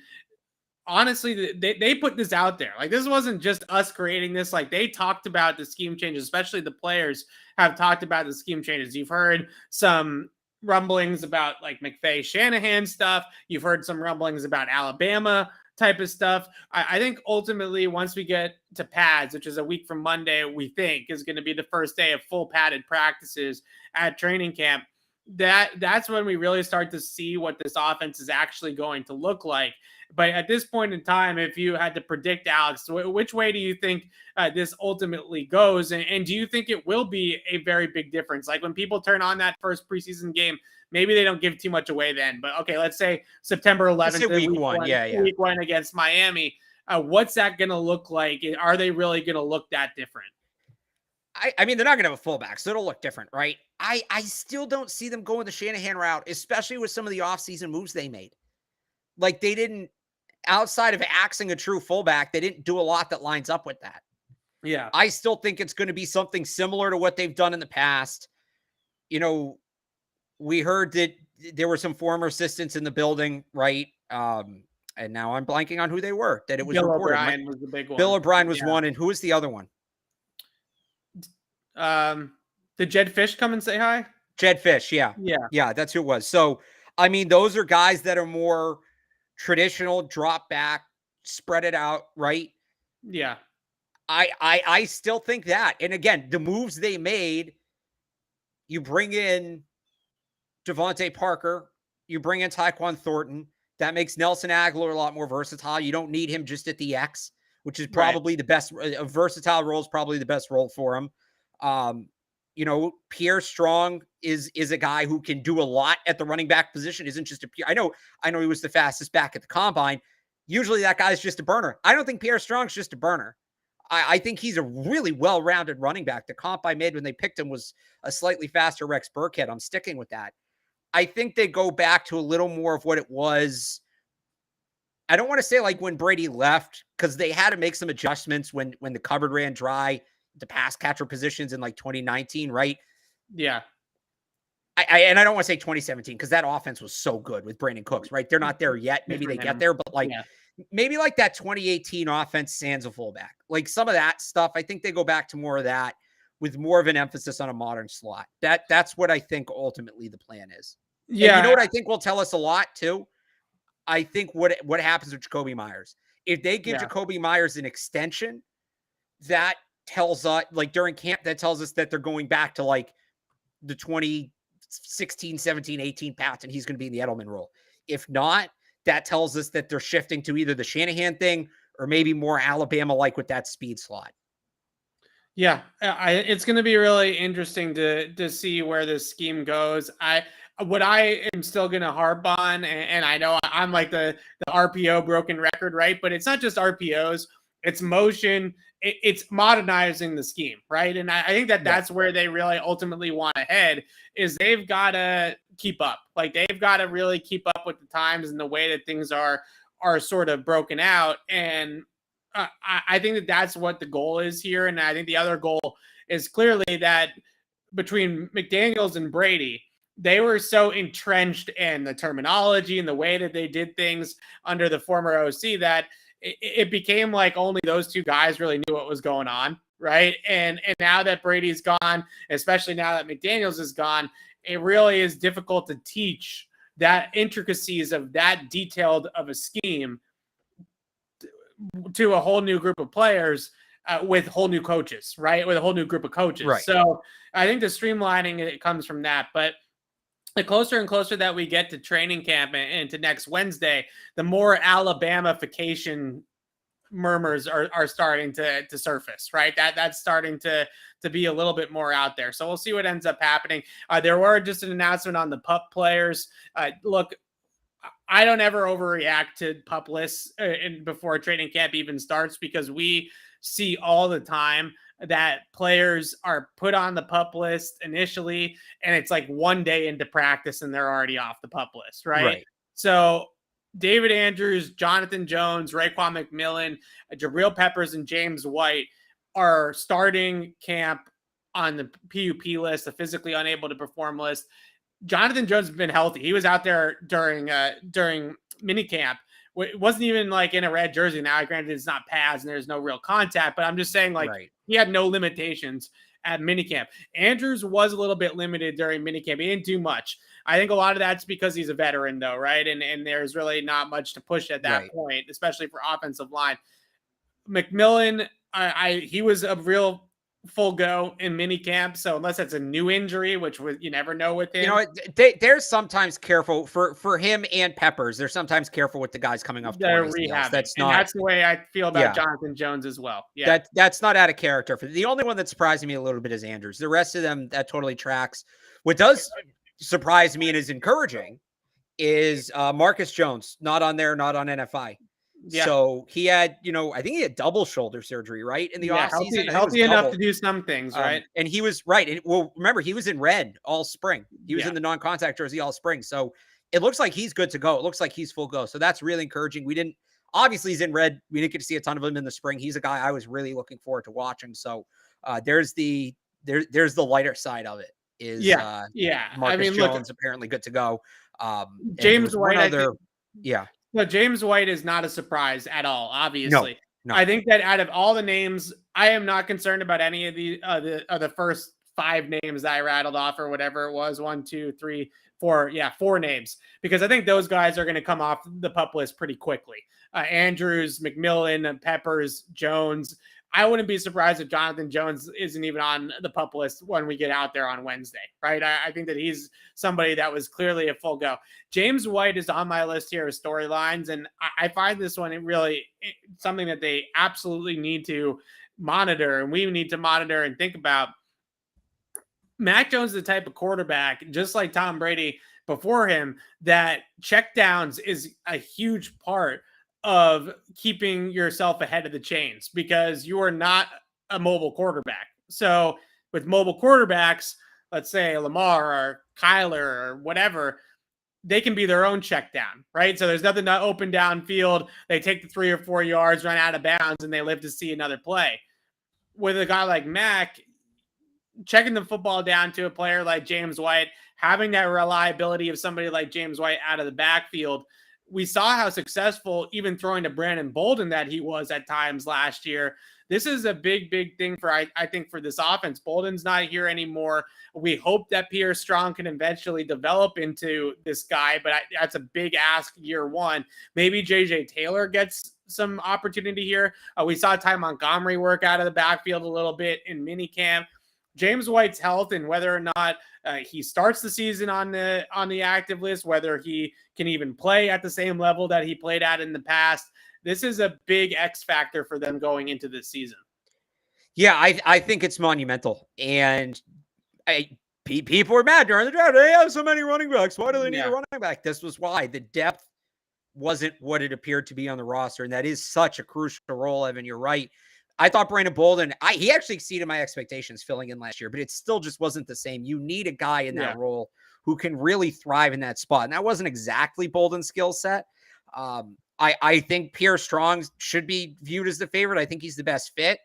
honestly, they put this out there. Like, this wasn't just us creating this. Like, they talked about the scheme changes, especially the players have talked about the scheme changes. You've heard some rumblings about like McVay Shanahan stuff. You've heard some rumblings about Alabama type of stuff. I think ultimately once we get to pads, which is a week from Monday, we think is going to be the first day of full padded practices at training camp. That's when we really start to see what this offense is actually going to look like. But at this point in time, if you had to predict, Alex, which way do you think this ultimately goes? And do you think it will be a very big difference? Like when people turn on that first preseason game, maybe they don't give too much away then. But okay, let's say September 11th, week one, week 1 against Miami. What's that going to look like? Are they really going to look that different? I mean, they're not going to have a fullback, so it'll look different, right? I still don't see them going the Shanahan route, especially with some of the offseason moves they made. Like, they didn't, outside of axing a true fullback, they didn't do a lot that lines up with that. Yeah. I still think it's going to be something similar to what they've done in the past. We heard that there were some former assistants in the building, right? And now I'm blanking on who they were. That it was Bill reported. O'Brien was the big one. Bill O'Brien was one, and who was the other one? Did Jed Fish come and say hi? Jed Fish, yeah. That's who it was. So, I mean, those are guys that are more traditional, drop back, spread it out, right? Yeah. I still think that. And again, the moves they made you bring in Devontae Parker, you bring in Tyquan Thornton. That makes Nelson Aguilar a lot more versatile. You don't need him just at the X, which is probably the best. A versatile role is probably the best role for him. Pierre Strong is a guy who can do a lot at the running back position. Isn't just a pure. I know he was the fastest back at the combine. Usually that guy's just a burner. I don't think Pierre Strong's just a burner. I think he's a really well-rounded running back. The comp I made when they picked him was a slightly faster Rex Burkhead. I'm sticking with that. I think they go back to a little more of what it was. I don't want to say like when Brady left, because they had to make some adjustments when the cupboard ran dry, the pass catcher positions in like 2019, right? Yeah. I don't want to say 2017 because that offense was so good with Brandon Cooks, right? They're not there yet. Maybe they get there, but maybe like that 2018 offense sans a fullback. Like some of that stuff, I think they go back to more of that with more of an emphasis on a modern slot. That's what I think ultimately the plan is. Yeah. And you know what I think will tell us a lot too? I think what happens with Jakobi Meyers. If they give Jakobi Meyers an extension, that tells us, like during camp, that tells us that they're going back to like the 2016, 17, 18 path, and he's going to be in the Edelman role. If not, that tells us that they're shifting to either the Shanahan thing or maybe more Alabama-like with that speed slot. Yeah, it's going to be really interesting to see where this scheme goes. What I am still going to harp on, and I know I'm like the RPO broken record, right? But it's not just RPOs, it's motion, it's modernizing the scheme, right? And I think that's where they really ultimately want to head, is they've got to keep up. Like they've got to really keep up with the times and the way that things are sort of broken out. And I think that's what the goal is here. And I think the other goal is clearly that between McDaniels and Brady, they were so entrenched in the terminology and the way that they did things under the former OC that it became like only those two guys really knew what was going on, right? And now that Brady's gone, especially now that McDaniels is gone, it really is difficult to teach that intricacies of that detailed of a scheme to a whole new group of players with whole new coaches, right? With a whole new group of coaches. Right. So I think the streamlining, it comes from that. But the closer and closer that we get to training camp and to next Wednesday, the more Alabamification murmurs are starting to surface, right? That's starting to be a little bit more out there. So we'll see what ends up happening. There were just an announcement on the PUP players. Look, I don't ever overreact to PUP lists before training camp even starts, because we see all the time that players are put on the PUP list initially, and it's like one day into practice and they're already off the PUP list, right? So David Andrews, Jonathan Jones, Raekwon McMillan, Jabril Peppers, and James White are starting camp on the PUP list, the physically unable to perform list. Jonathan Jones has been healthy. He was out there during minicamp. It wasn't even like in a red jersey. Now, granted, it's not pads and there's no real contact, but I'm just saying, like, he had no limitations at minicamp. Andrews was a little bit limited during minicamp. He didn't do much. I think a lot of that's because he's a veteran, though, right? And there's really not much to push at that point, especially for offensive line. McMillan, he was a real full go in minicamp. So unless it's a new injury, which you never know with him. You know, they're sometimes careful for him and Peppers. They're sometimes careful with the guys coming off their rehab. That's the way I feel about Jonathan Jones as well. Yeah, that's not out of character. The only one that surprised me a little bit is Andrews. The rest of them, that totally tracks. What does surprise me and is encouraging is Marcus Jones, not on there, not on NFI. Yeah. So he had, I think he had double shoulder surgery, right? In the offseason. Healthy enough to do some things, right? And he was right. And remember, he was in red all spring. He was in the non-contact jersey all spring. So it looks like he's good to go. It looks like he's full go. So that's really encouraging. Obviously he's in red. We didn't get to see a ton of him in the spring. He's a guy I was really looking forward to watching. So there's the lighter side of it is, Marcus Jones apparently good to go. James White, No, James White is not a surprise at all, obviously. No. I think that out of all the names, I am not concerned about any of the first 5 names that I rattled off, or whatever it was. 1, 2, 3, 4. Yeah, 4 names. Because I think those guys are going to come off the PUP list pretty quickly. Andrews, McMillan, Peppers, Jones. I wouldn't be surprised if Jonathan Jones isn't even on the PUP list when we get out there on Wednesday, right? I think that he's somebody that was clearly a full go. James White is on my list here of storylines, and I find this one really something that they absolutely need to monitor, and we need to monitor and think about. Mac Jones is the type of quarterback, just like Tom Brady before him, that checkdowns is a huge part of keeping yourself ahead of the chains because you are not a mobile quarterback. So with mobile quarterbacks, let's say Lamar or Kyler or whatever, they can be their own check down, right? So there's nothing to open downfield. They take the 3 or 4 yards, run out of bounds, and they live to see another play. With a guy like Mac, checking the football down to a player like James White, having that reliability of somebody like James White out of the backfield. We saw how successful even throwing to Brandon Bolden that he was at times last year. This is a big, big thing for, I think, for this offense. Bolden's not here anymore. We hope that Pierre Strong can eventually develop into this guy, but that's a big ask year one. Maybe JJ Taylor gets some opportunity here. We saw Ty Montgomery work out of the backfield a little bit in minicamp. James White's health and whether or not he starts the season on the active list, whether he can even play at the same level that he played at in the past. This is a big X factor for them going into this season. Yeah, I think it's monumental. And people are mad during the draft. They have so many running backs. Why do they need a running back? This was why. The depth wasn't what it appeared to be on the roster. And that is such a crucial role, Evan. You're right. I thought Brandon Bolden, he actually exceeded my expectations filling in last year, but it still just wasn't the same. You need a guy in that role who can really thrive in that spot. And that wasn't exactly Bolden's skill set. I think Pierre Strong should be viewed as the favorite. I think he's the best fit.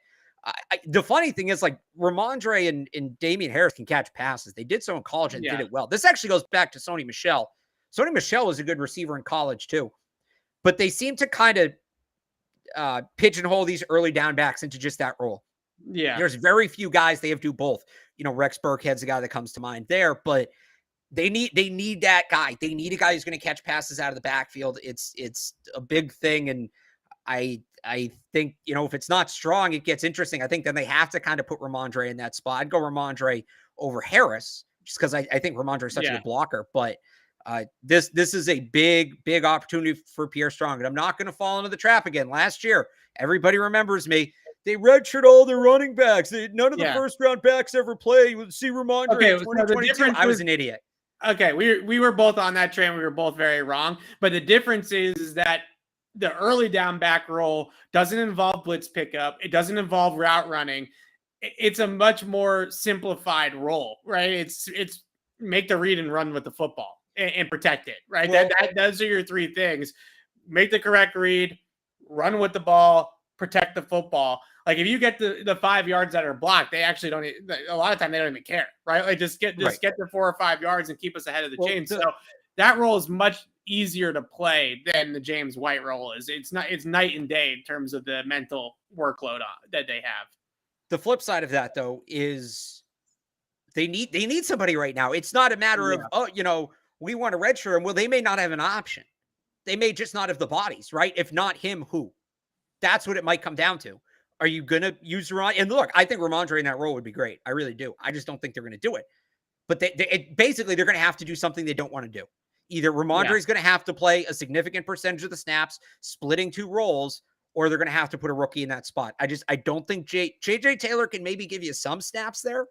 The funny thing is, like, Ramondre and Damian Harris can catch passes. They did so in college and did it well. This actually goes back to Sony Michel. Sony Michel was a good receiver in college too, but they seem to kind of pigeonhole these early down backs into just that role. Yeah. There's very few guys they have do both. You know, Rex Burkhead's the guy that comes to mind there, but they need that guy. They need a guy who's going to catch passes out of the backfield. It's a big thing. And I think, you know, if it's not Strong, it gets interesting. I think then they have to kind of put Ramondre in that spot. I'd go Ramondre over Harris just because I think Ramondre is such a good blocker, but this is a big opportunity for Pierre Strong. And I'm not going to fall into the trap again. Last year, everybody remembers me. They redshirt all their running backs. None of the first round backs ever play. See Ramondre in 2022. I was an idiot. Okay, we were both on that train. We were both very wrong. But the difference is that the early down back role doesn't involve blitz pickup. It doesn't involve route running. It's a much more simplified role, right? It's make the read and run with the football and protect it, right? Well, those are your three things. Make the correct read, run with the ball, protect the football. Like if you get the 5 yards that are blocked, they actually don't. A lot of time they don't even care, right? Like just get the 4 or 5 yards and keep us ahead of the chain. So that role is much easier to play than the James White role is. It's night and day in terms of the mental workload that they have. The flip side of that though is they need somebody right now. It's not a matter of we want to redshirt him. Well, they may not have an option. They may just not have the bodies, right? If not him, who? That's what it might come down to. Are you going to use Ramondre? And look, I think Ramondre in that role would be great. I really do. I just don't think they're going to do it. But basically, they're going to have to do something they don't want to do. Either Ramondre is going to have to play a significant percentage of the snaps, splitting two roles, or they're going to have to put a rookie in that spot. I don't think JJ Taylor can maybe give you some snaps there,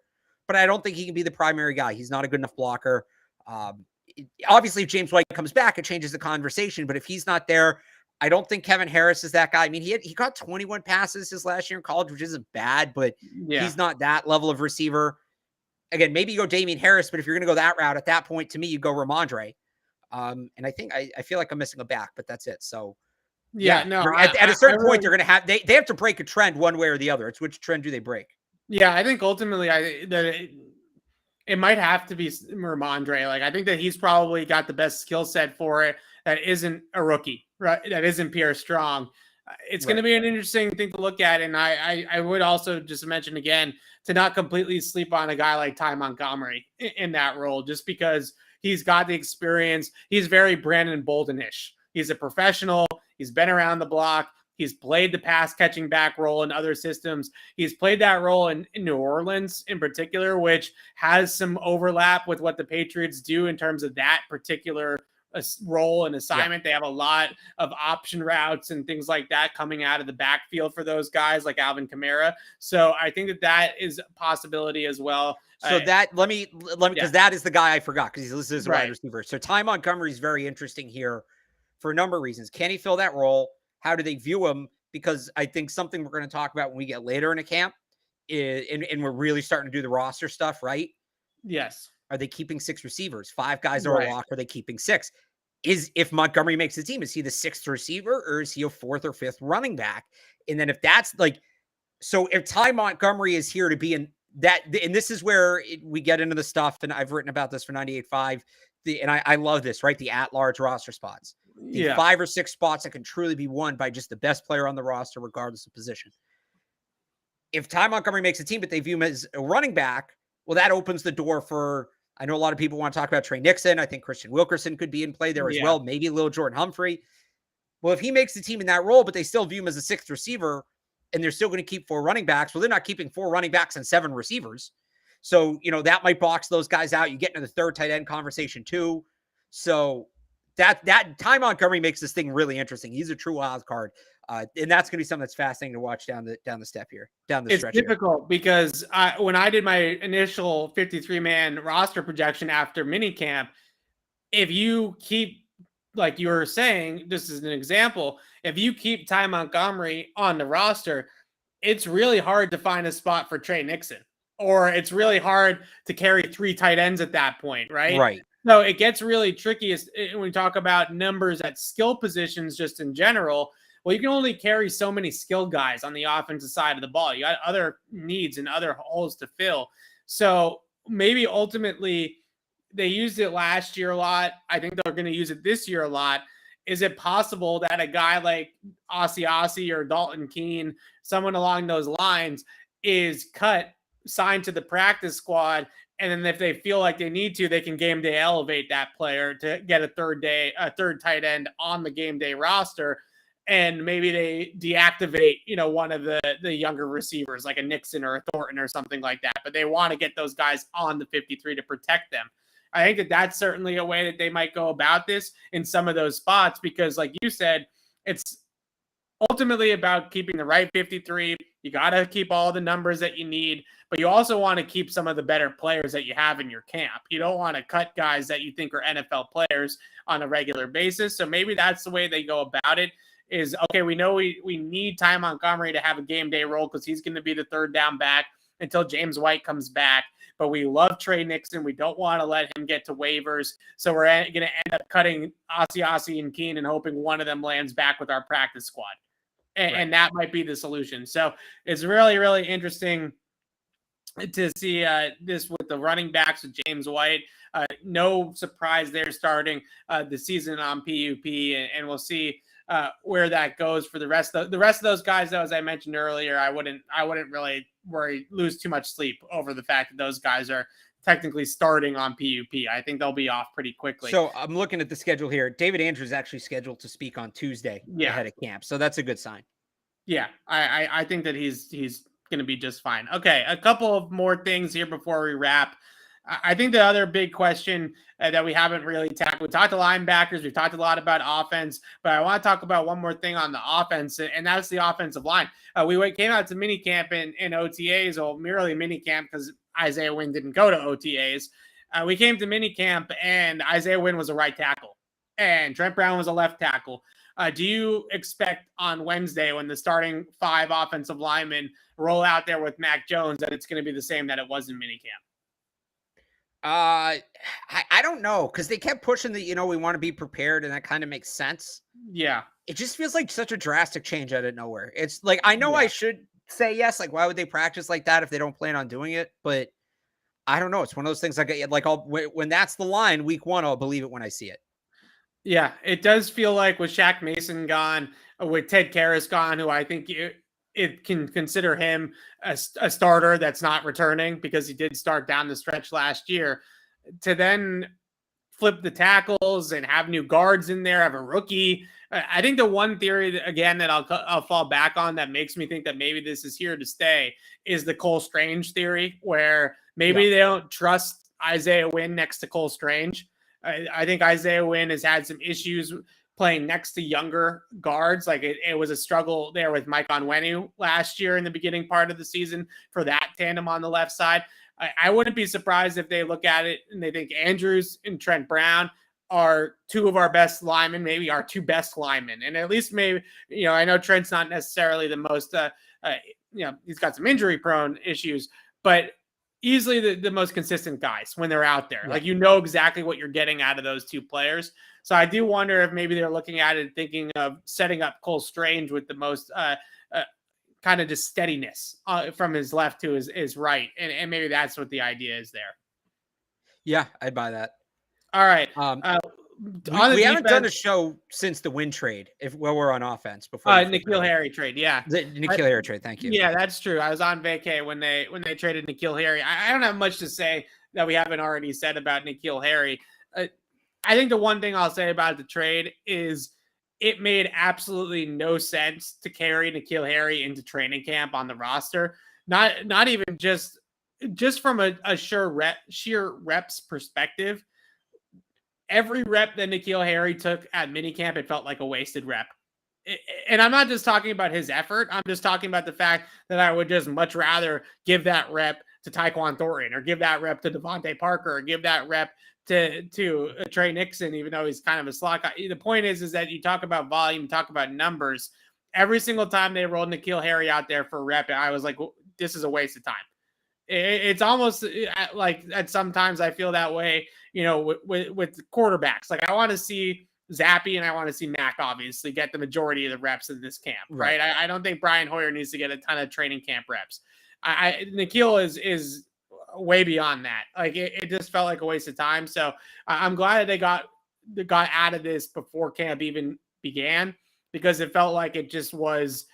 but I don't think he can be the primary guy. He's not a good enough blocker. Obviously, if James White comes back, it changes the conversation. But if he's not there, I don't think Kevin Harris is that guy. I mean, he got 21 passes his last year in college, which isn't bad, but he's not that level of receiver. Again, maybe you go Damian Harris, but if you're going to go that route at that point, to me, you go Ramondre. And I think I feel like I'm missing a back, but that's it. So at a certain point, they're going to have they have to break a trend one way or the other. It's which trend do they break? Yeah, I think ultimately it might have to be Ramondre. Like I think that he's probably got the best skill set for it. That isn't a rookie, right? That isn't Pierre Strong. It's going to be an interesting thing to look at. And I would also just mention again to not completely sleep on a guy like Ty Montgomery in that role, just because he's got the experience. He's very Brandon Bolden-ish. He's a professional. He's been around the block. He's played the pass catching back role in other systems. He's played that role in New Orleans in particular, which has some overlap with what the Patriots do in terms of that particular role and assignment. They have a lot of option routes and things like that coming out of the backfield for those guys like Alvin Kamara. So I think that is a possibility as well. So that let me because that is the guy I forgot because he's listed as a wide receiver. So Ty Montgomery is very interesting here for a number of reasons. Can he fill that role? How do they view him? Because I think something we're going to talk about when we get later in a camp is, and we're really starting to do the roster stuff, right? Yes. Are they keeping 6 receivers? 5 guys are a lock. Are they keeping 6? If Montgomery makes the team, is he the 6th receiver or is he a 4th or 5th running back? And then if that's so if Ty Montgomery is here to be in that, and this is where we get into the stuff, and I've written about this for 98.5, and I love this, right? The at-large roster spots. The 5 or 6 spots that can truly be won by just the best player on the roster, regardless of position. If Ty Montgomery makes a team, but they view him as a running back, well, that opens the door for, I know a lot of people want to talk about Trey Nixon. I think Christian Wilkerson could be in play there as well. Maybe a little Jordan Humphrey. Well, if he makes the team in that role, but they still view him as a 6th receiver, and they're still going to keep 4 running backs, well, they're not keeping 4 running backs and 7 receivers. So, that might box those guys out. You get into the 3rd tight end conversation too. So that Ty Montgomery makes this thing really interesting. He's a true wild card. And that's going to be something that's fascinating to watch down the step here, down the stretch. It's difficult because when I did my initial 53-man roster projection after minicamp, if you keep, like you were saying, this is an example, if you keep Ty Montgomery on the roster, it's really hard to find a spot for Trey Nixon, or it's really hard to carry 3 tight ends at that point, right? Right. So it gets really tricky when we talk about numbers at skill positions just in general. Well, you can only carry so many skilled guys on the offensive side of the ball. You got other needs and other holes to fill. So maybe ultimately they used it last year a lot. I think they're going to use it this year a lot. Is it possible that a guy like Ossie or Dalton Keene, someone along those lines, is signed to the practice squad, and then if they feel like they need to, they can game day elevate that player to get a third tight end on the game day roster, and maybe they deactivate, one of the younger receivers like a Nixon or a Thornton or something like that, but they want to get those guys on the 53 to protect them. I think that that's certainly a way that they might go about this in some of those spots, because like you said, it's ultimately about keeping the right 53. You got to keep all the numbers that you need, but you also want to keep some of the better players that you have in your camp. You don't want to cut guys that you think are NFL players on a regular basis. So maybe that's the way they go about it is, okay, we know we need Ty Montgomery to have a game day role because he's going to be the 3rd down back until James White comes back. But we love Trey Nixon. We don't want to let him get to waivers. So we're going to end up cutting Ossie and Keene and hoping one of them lands back with our practice squad. And that might be the solution. So it's really, really interesting to see this with the running backs with James White. No surprise they're starting the season on PUP, and we'll see where that goes for the rest of those guys. Though, as I mentioned earlier, I wouldn't really lose too much sleep over the fact that those guys are technically starting on PUP. I think they'll be off pretty quickly. So I'm looking at the schedule here. David Andrews is actually scheduled to speak on Tuesday ahead of camp. So that's a good sign. Yeah, I think that he's going to be just fine. Okay, a couple of more things here before we wrap. I think the other big question that we haven't really tackled, we talked to linebackers, we've talked a lot about offense, but I want to talk about one more thing on the offense, and that's the offensive line. We came out to minicamp in OTAs, or merely minicamp because Isaiah Wynn didn't go to OTAs. We came to minicamp, and Isaiah Wynn was a right tackle, and Trent Brown was a left tackle. Do you expect on Wednesday, when the starting 5 offensive linemen roll out there with Mac Jones, that it's going to be the same that it was in minicamp? I don't know, because they kept pushing the, we want to be prepared, and that kind of makes sense. Yeah. It just feels like such a drastic change out of nowhere. It's like, I know I should say yes, like, why would they practice like that if they don't plan on doing it? But I don't know. It's one of those things when that's the line week 1, I'll believe it when I see it. Yeah, it does feel like with Shaq Mason gone, with Ted Karras gone, who I think it can consider him a starter that's not returning because he did start down the stretch last year, to then flip the tackles and have new guards in there, have a rookie. I think the one theory that, again, that I'll fall back on that makes me think that maybe this is here to stay is the Cole Strange theory, where maybe they don't trust Isaiah Wynn next to Cole Strange. I think Isaiah Wynn has had some issues playing next to younger guards. Like it was a struggle there with Mike Onwenu last year in the beginning part of the season for that tandem on the left side. I wouldn't be surprised if they look at it and they think Andrews and Trent Brown are two of our best linemen, maybe our two best linemen. And at least maybe, I know Trent's not necessarily the most, he's got some injury prone issues, but easily the most consistent guys when they're out there. Like, exactly what you're getting out of those two players. So I do wonder if maybe they're looking at it thinking of setting up Cole Strange with the most kind of just steadiness from his left to his right. And maybe that's what the idea is there. Yeah, I'd buy that. All right. We haven't done a show since the Wynn trade while we're on offense before. N'Keal Harry trade. Yeah. The N'Keal Harry trade. Thank you. Yeah, that's true. I was on vacay when they traded N'Keal Harry. I don't have much to say that we haven't already said about N'Keal Harry. I think the one thing I'll say about the trade is it made absolutely no sense to carry N'Keal Harry into training camp on the roster. Not even just from a sheer reps perspective. Every rep that N'Keal Harry took at minicamp, it felt like a wasted rep. And I'm not just talking about his effort. I'm just talking about the fact that I would just much rather give that rep to Tyquan Thornton, or give that rep to Devontae Parker, or give that rep to Trey Nixon, even though he's kind of a slot guy. The point is that you talk about volume, talk about numbers. Every single time they rolled N'Keal Harry out there for a rep, I was like, well, this is a waste of time. It's almost like at sometimes I feel that way, with quarterbacks. Like, I want to see Zappy and I want to see Mac obviously get the majority of the reps in this camp, right? I don't think Brian Hoyer needs to get a ton of training camp reps. N'Keal is way beyond that. Like, it just felt like a waste of time. So I'm glad that they got out of this before camp even began, because it felt like it just was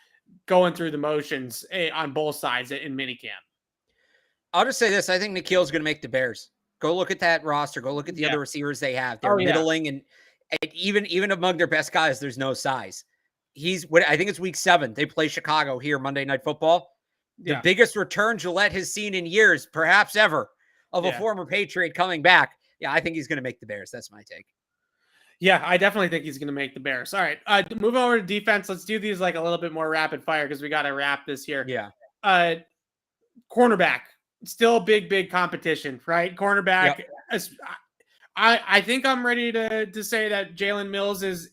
going through the motions on both sides in minicamp. I'll just say this. I think N'Keal's going to make the Bears. Go look at that roster. Go look at the other receivers they have. They're middling, and even among their best guys, there's no size. I think it's week 7. They play Chicago here, Monday Night Football. The biggest return Gillette has seen in years, perhaps ever, of a former Patriot coming back. Yeah, I think he's going to make the Bears. That's my take. Yeah, I definitely think he's going to make the Bears. All right, move over to defense. Let's do these like a little bit more rapid fire because we got to wrap this here. Yeah. Cornerback. Still big competition, right? Cornerback. Yep. I think I'm ready to say that Jalen Mills is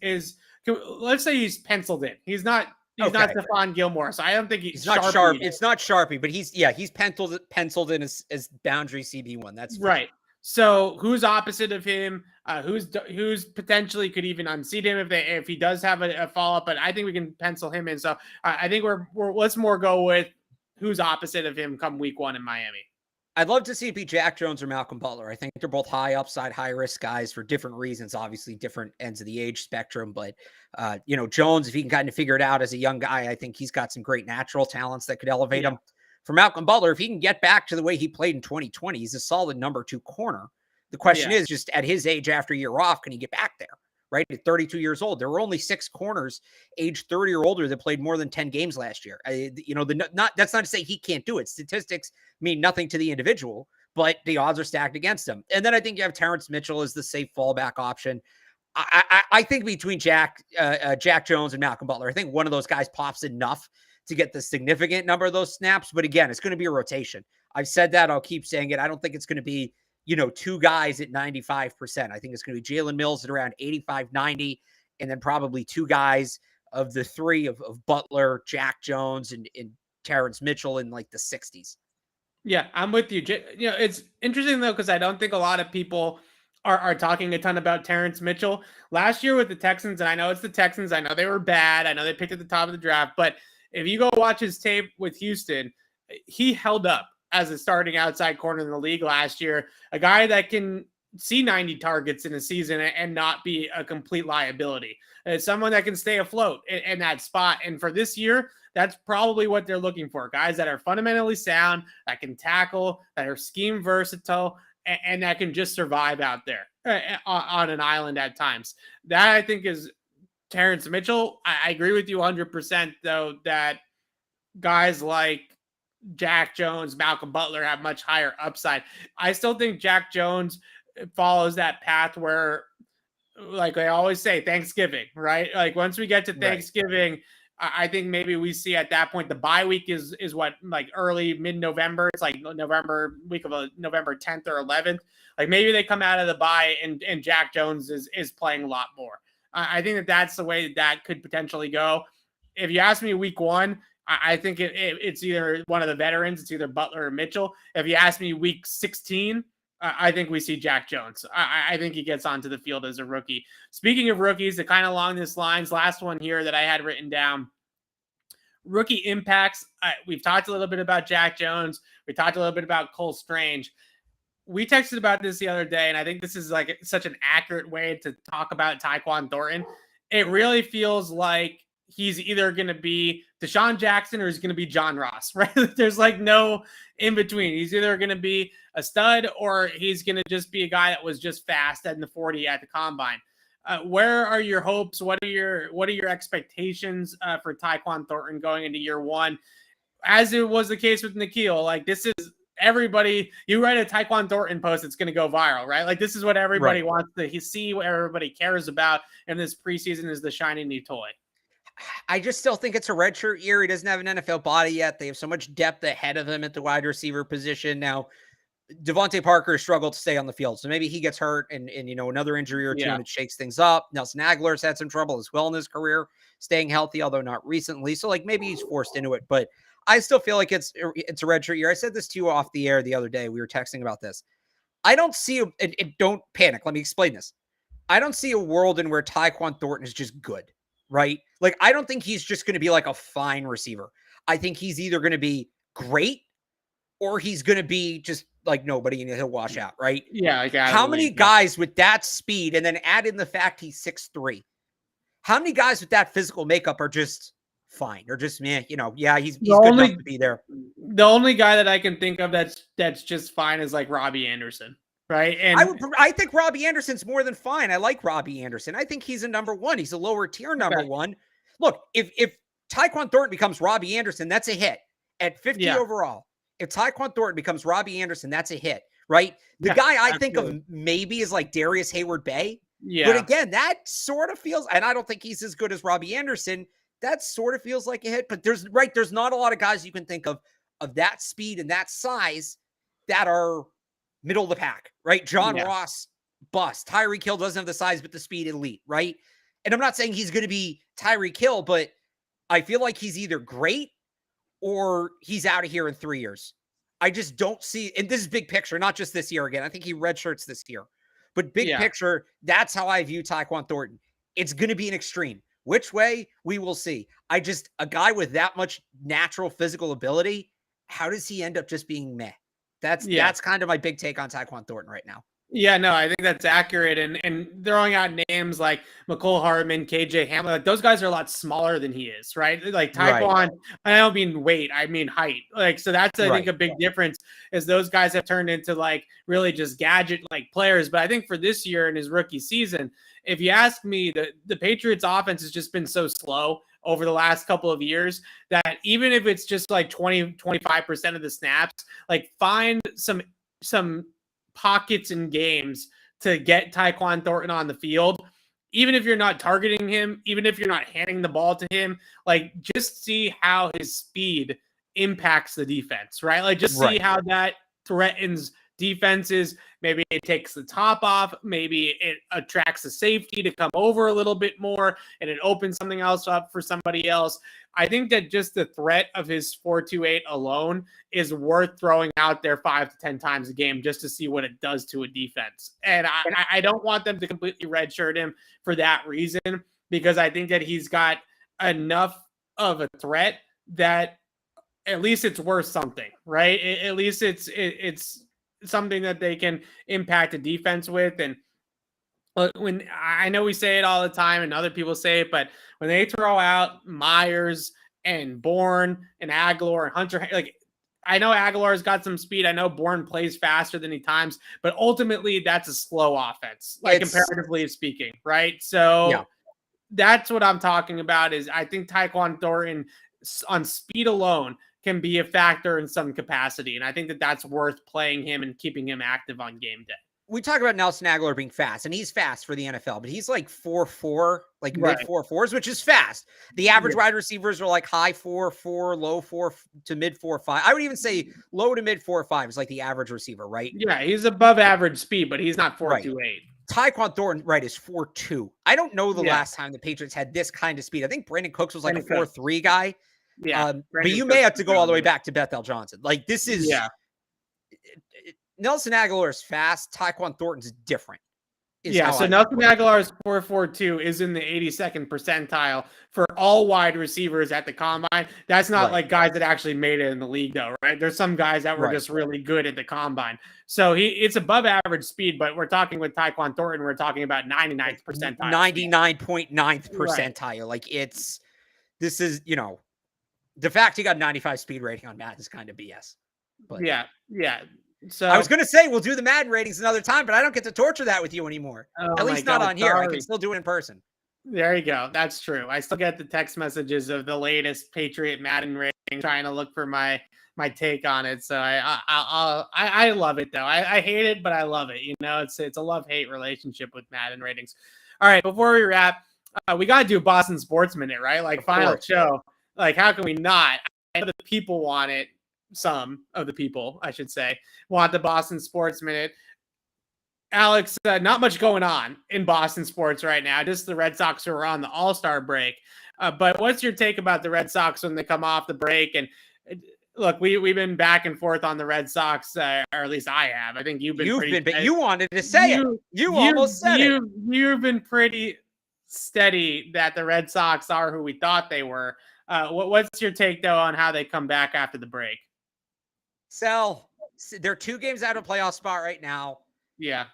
let's say he's penciled in. He's not Stephon Gilmore, so I don't think he's not Sharp. It's not Sharpie, but he's penciled in as boundary CB1. That's right. So who's opposite of him? Who's potentially could even unseat him if he does have a follow up? But I think we can pencil him in. So I think we're let's more go with who's opposite of him come week 1 in Miami. I'd love to see it be Jack Jones or Malcolm Butler. I think they're both high upside, high risk guys for different reasons, obviously different ends of the age spectrum. But, Jones, if he can kind of figure it out as a young guy, I think he's got some great natural talents that could elevate him. For Malcolm Butler, if he can get back to the way he played in 2020, he's a solid number 2 corner. The question is just at his age after a year off, can he get back there? Right? At 32 years old, there were only 6 corners age 30 or older that played more than 10 games last year. That's not to say he can't do it. Statistics mean nothing to the individual, but the odds are stacked against him. And then I think you have Terrence Mitchell as the safe fallback option. I think between Jack Jones and Malcolm Butler, I think one of those guys pops enough to get the significant number of those snaps. But again, it's going to be a rotation. I've said that. I'll keep saying it. I don't think it's going to be 2 guys at 95%. I think it's going to be Jalen Mills at around 85, 90, and then probably 2 guys of the 3 of Butler, Jack Jones, and Terrence Mitchell in like the 60s. Yeah, I'm with you. It's interesting though, because I don't think a lot of people are talking a ton about Terrence Mitchell. Last year with the Texans, and I know it's the Texans, I know they were bad, I know they picked at the top of the draft, but if you go watch his tape with Houston, he held up as a starting outside corner in the league last year, a guy that can see 90 targets in a season and not be a complete liability. Someone that can stay afloat in that spot. And for this year, that's probably what they're looking for. Guys that are fundamentally sound, that can tackle, that are scheme versatile, and that can just survive out there on an island at times. That I think is Terrence Mitchell. I agree with you 100%, though, that guys like Jack Jones, Malcolm Butler have much higher upside. I still think Jack Jones follows that path where, like I always say, Thanksgiving, right? Like once we get to Thanksgiving, I think maybe we see at that point the bye week is what, like early mid-November. It's like November week of November 10th or 11th. Like maybe they come out of the bye and Jack Jones is playing a lot more. I think that's the way that could potentially go. If you ask me week one, I think it's either one of the veterans. It's either Butler or Mitchell. If you ask me week 16, I think we see Jack Jones. I think he gets onto the field as a rookie. Speaking of rookies, that kind of along this lines, last one here that I had written down, rookie impacts. We've talked a little bit about Jack Jones. We talked a little bit about Cole Strange. We texted about this the other day, and I think this is like such an accurate way to talk about Tyquan Thornton. It really feels like he's either going to be Deshaun Jackson or he's going to be John Ross, right? There's like no in between. He's either going to be a stud or he's going to just be a guy that was just fast at the 40 at the combine. Where are your hopes? What are your expectations for Tyquan Thornton going into year one? As it was the case with N'Keal, like this is everybody. You write a Tyquan Thornton post, it's going to go viral, right? Like this is what everybody wants to see, what everybody cares about, and this preseason is the shiny new toy. I just still think it's a redshirt year. He doesn't have an NFL body yet. They have so much depth ahead of him at the wide receiver position. Now, Devontae Parker struggled to stay on the field. So maybe he gets hurt and another injury or two and it shakes things up. Nelson Aguilar's had some trouble as well in his career, staying healthy, although not recently. So like maybe he's forced into it, but I still feel like it's a redshirt year. I said this to you off the air the other day. We were texting about this. I don't see, and don't panic. Let me explain this. I don't see a world in where Tyquan Thornton is just good. Right? Like, I don't think he's just going to be like a fine receiver. I think he's either going to be great or he's going to be just like nobody and he'll wash out. Right? Yeah. Like how many guys with that speed and then add in the fact he's 6'3"? How many guys with that physical makeup are just fine or just, he's good enough to be there? The only guy that I can think of that's just fine is like Robbie Anderson. Right. And I think Robbie Anderson's more than fine. I like Robbie Anderson. I think he's a number one. He's a lower tier number one. Look, if Tyquan Thornton becomes Robbie Anderson, that's a hit at 50 overall. If Tyquan Thornton becomes Robbie Anderson, that's a hit, right? The guy I think of maybe is like Darius Hayward-Bay. Yeah. But again, that sort of feels, and I don't think he's as good as Robbie Anderson. That sort of feels like a hit, but there's not a lot of guys you can think of that speed and that size that are middle of the pack, right? John Ross, bust. Tyreek Hill doesn't have the size, but the speed elite, right? And I'm not saying he's going to be Tyreek Hill, but I feel like he's either great or he's out of here in 3 years. I just don't see, and this is big picture, not just this year again. I think he redshirts this year, but big picture, that's how I view Tyquan Thornton. It's going to be an extreme. Which way, we will see. A guy with that much natural physical ability, how does he end up just being meh? That's kind of my big take on Tyquan Thornton right now. Yeah, no, I think that's accurate. And throwing out names like McCole Hardman, KJ Hamler, like those guys are a lot smaller than he is, right? Like Tyquan, I don't mean weight, I mean height. Like, so that's, I think, a big difference is those guys have turned into like really just gadget like players. But I think for this year in his rookie season, if you ask me, the Patriots offense has just been so slow over the last couple of years that even if it's just like 20-25% of the snaps, like find some pockets in games to get Tyquan Thornton on the field. Even if you're not targeting him, even if you're not handing the ball to him, like just see how his speed impacts the defense, right? Like just see how that threatens defenses. Maybe it takes the top off. Maybe it attracts the safety to come over a little bit more and it opens something else up for somebody else. I think that just the threat of his 4.28 alone is worth throwing out there 5 to 10 times a game just to see what it does to a defense. And I don't want them to completely redshirt him for that reason, because I think that he's got enough of a threat that at least it's worth something, right? At least it's something that they can impact a defense with. And when I know we say it all the time and other people say it, but when they throw out Myers and Bourne and Aguilar and Hunter, like I know Aguilar's got some speed. I know Bourne plays faster than he times, but ultimately that's a slow offense, like comparatively speaking, right? So that's what I'm talking about. Is I think Tyquan Thornton on speed alone can be a factor in some capacity, and I think that that's worth playing him and keeping him active on game day. We talk about Nelson Aguilar being fast, and he's fast for the NFL, but he's like 4.4, like mid 4.4s, which is fast. The average wide receivers are like high 4.4, low 4 to mid 4.5. I would even say low to mid 4.5 is like the average receiver, right? Yeah, he's above average speed, but he's not 4.28. Tyquan Thornton, is 4.2. I don't know the last time the Patriots had this kind of speed. I think Brandon Cooks was like a 4.3 guy. Yeah, but you may have to go all the way back to Bethel Johnson. Like this is Nelson Aguilar is fast. Tyquan Thornton's different. So Nelson Aguilar's 4.42 is in the 82nd percentile for all wide receivers at the combine. That's not like guys that actually made it in the league, though, right? There's some guys that were just really good at the combine. So it's above average speed, but we're talking with Tyquan Thornton, we're talking about 99th percentile. 99.9th percentile. Like this is, the fact he got 95 speed rating on Madden is kind of BS. But yeah. So I was going to say we'll do the Madden ratings another time, but I don't get to torture that with you anymore. At least not on here. I can still do it in person. There you go. That's true. I still get the text messages of the latest Patriot Madden rating, trying to look for my take on it. So I love it though. I hate it, but I love it. It's a love-hate relationship with Madden ratings. All right, before we wrap, we got to do Boston Sports Minute, right? Like final show. Like how can we not? I know the people want it. Some of the people, I should say, want the Boston Sports Minute. Alex, not much going on in Boston sports right now. Just the Red Sox who are on the All-Star break. But what's your take about the Red Sox when they come off the break? And look, we've been back and forth on the Red Sox, or at least I have. I think but you wanted to say it. You almost said it. You've been pretty steady that the Red Sox are who we thought they were. What's your take, though, on how they come back after the break? They're 2 games out of playoff spot right now. Yeah.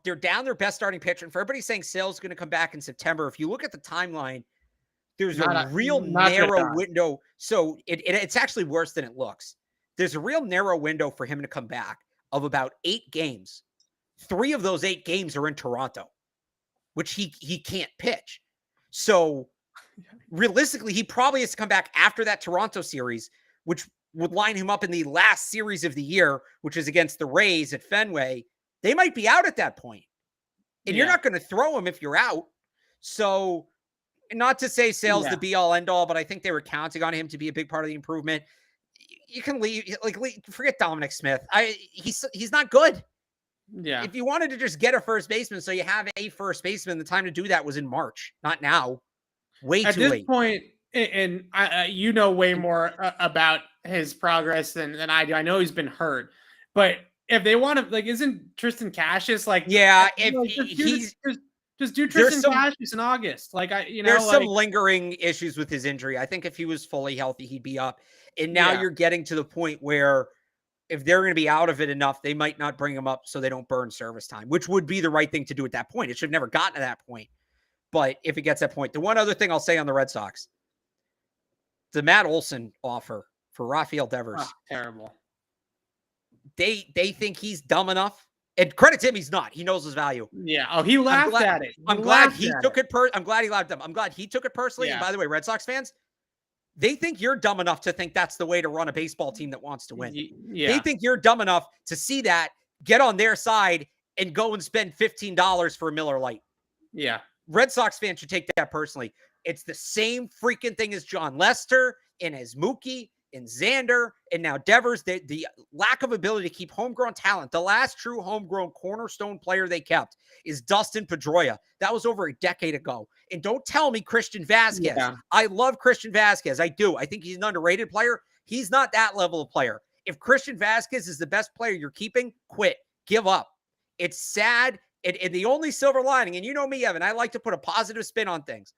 They're down their best starting pitcher. And for everybody saying Sale's going to come back in September, if you look at the timeline, there's a real narrow window. So it's actually worse than it looks. There's a real narrow window for him to come back of about 8 games. 3 of those 8 games are in Toronto, which he can't pitch. So realistically, he probably has to come back after that Toronto series, which would line him up in the last series of the year, which is against the Rays at Fenway. They might be out at that point. And you're not going to throw him if you're out. So not to say Sale's the be all end all, but I think they were counting on him to be a big part of the improvement. You can forget Dominic Smith. He's not good. Yeah. If you wanted to just get a first baseman, so you have a first baseman, the time to do that was in March, not now. Way too late. At this point, and you know way more about his progress than I do. I know he's been hurt, but if they want to, isn't Tristan Cassius just do Tristan Cassius in August? There's some lingering issues with his injury. I think if he was fully healthy, he'd be up. And now you're getting to the point where if they're going to be out of it enough, they might not bring him up so they don't burn service time, which would be the right thing to do at that point. It should have never gotten to that point. But if it gets that point, the one other thing I'll say on the Red Sox, the Matt Olson offer for Rafael Devers. Oh, terrible. They think he's dumb enough. And credit to him, he's not. He knows his value. Yeah. Oh, he laughed at it. I'm glad he took it. I'm glad he laughed at him. I'm glad he took it personally. Yeah. And by the way, Red Sox fans, they think you're dumb enough to think that's the way to run a baseball team that wants to win. Yeah. They think you're dumb enough to see that, get on their side, and go and spend $15 for a Miller Lite. Yeah. Red Sox fans should take that personally. It's the same freaking thing as John Lester and as Mookie and Xander and now Devers. The lack of ability to keep homegrown talent. The last true homegrown cornerstone player they kept is Dustin Pedroia. That was over a decade ago. And don't tell me Christian Vasquez. Yeah. I love Christian Vasquez. I do. I think he's an underrated player. He's not that level of player. If Christian Vasquez is the best player you're keeping, quit. Give up. It's sad. And the only silver lining, and you know me, Evan, I like to put a positive spin on things.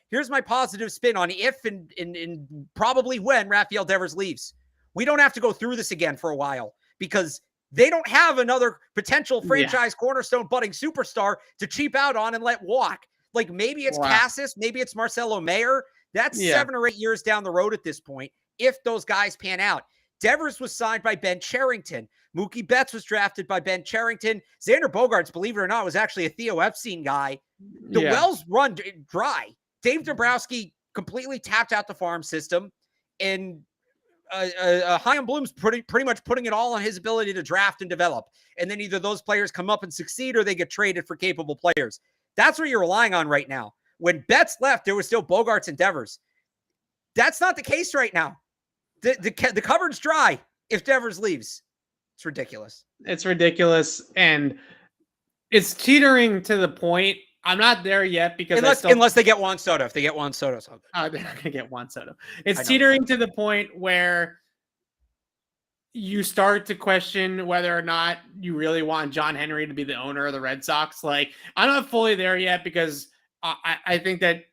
Here's my positive spin on if and probably when Rafael Devers leaves. We don't have to go through this again for a while because they don't have another potential franchise cornerstone budding superstar to cheap out on and let walk. Like maybe it's Cassis, maybe it's Marcelo Mayer. That's 7 or 8 years down the road at this point if those guys pan out. Devers was signed by Ben Cherington. Mookie Betts was drafted by Ben Cherington. Xander Bogaerts, believe it or not, was actually a Theo Epstein guy. The wells run dry. Dave Dombrowski completely tapped out the farm system, and Chaim Bloom's pretty much putting it all on his ability to draft and develop. And then either those players come up and succeed or they get traded for capable players. That's what you're relying on right now. When Betts left, there was still Bogaerts and Devers. That's not the case right now. The cupboard's dry if Devers leaves. It's ridiculous. It's ridiculous. And it's teetering to the point. I'm not there yet because unless they get Juan Soto. If they get Juan Soto, so they're not going to get Juan Soto. It's teetering to the point where you start to question whether or not you really want John Henry to be the owner of the Red Sox. Like, I'm not fully there yet because I think that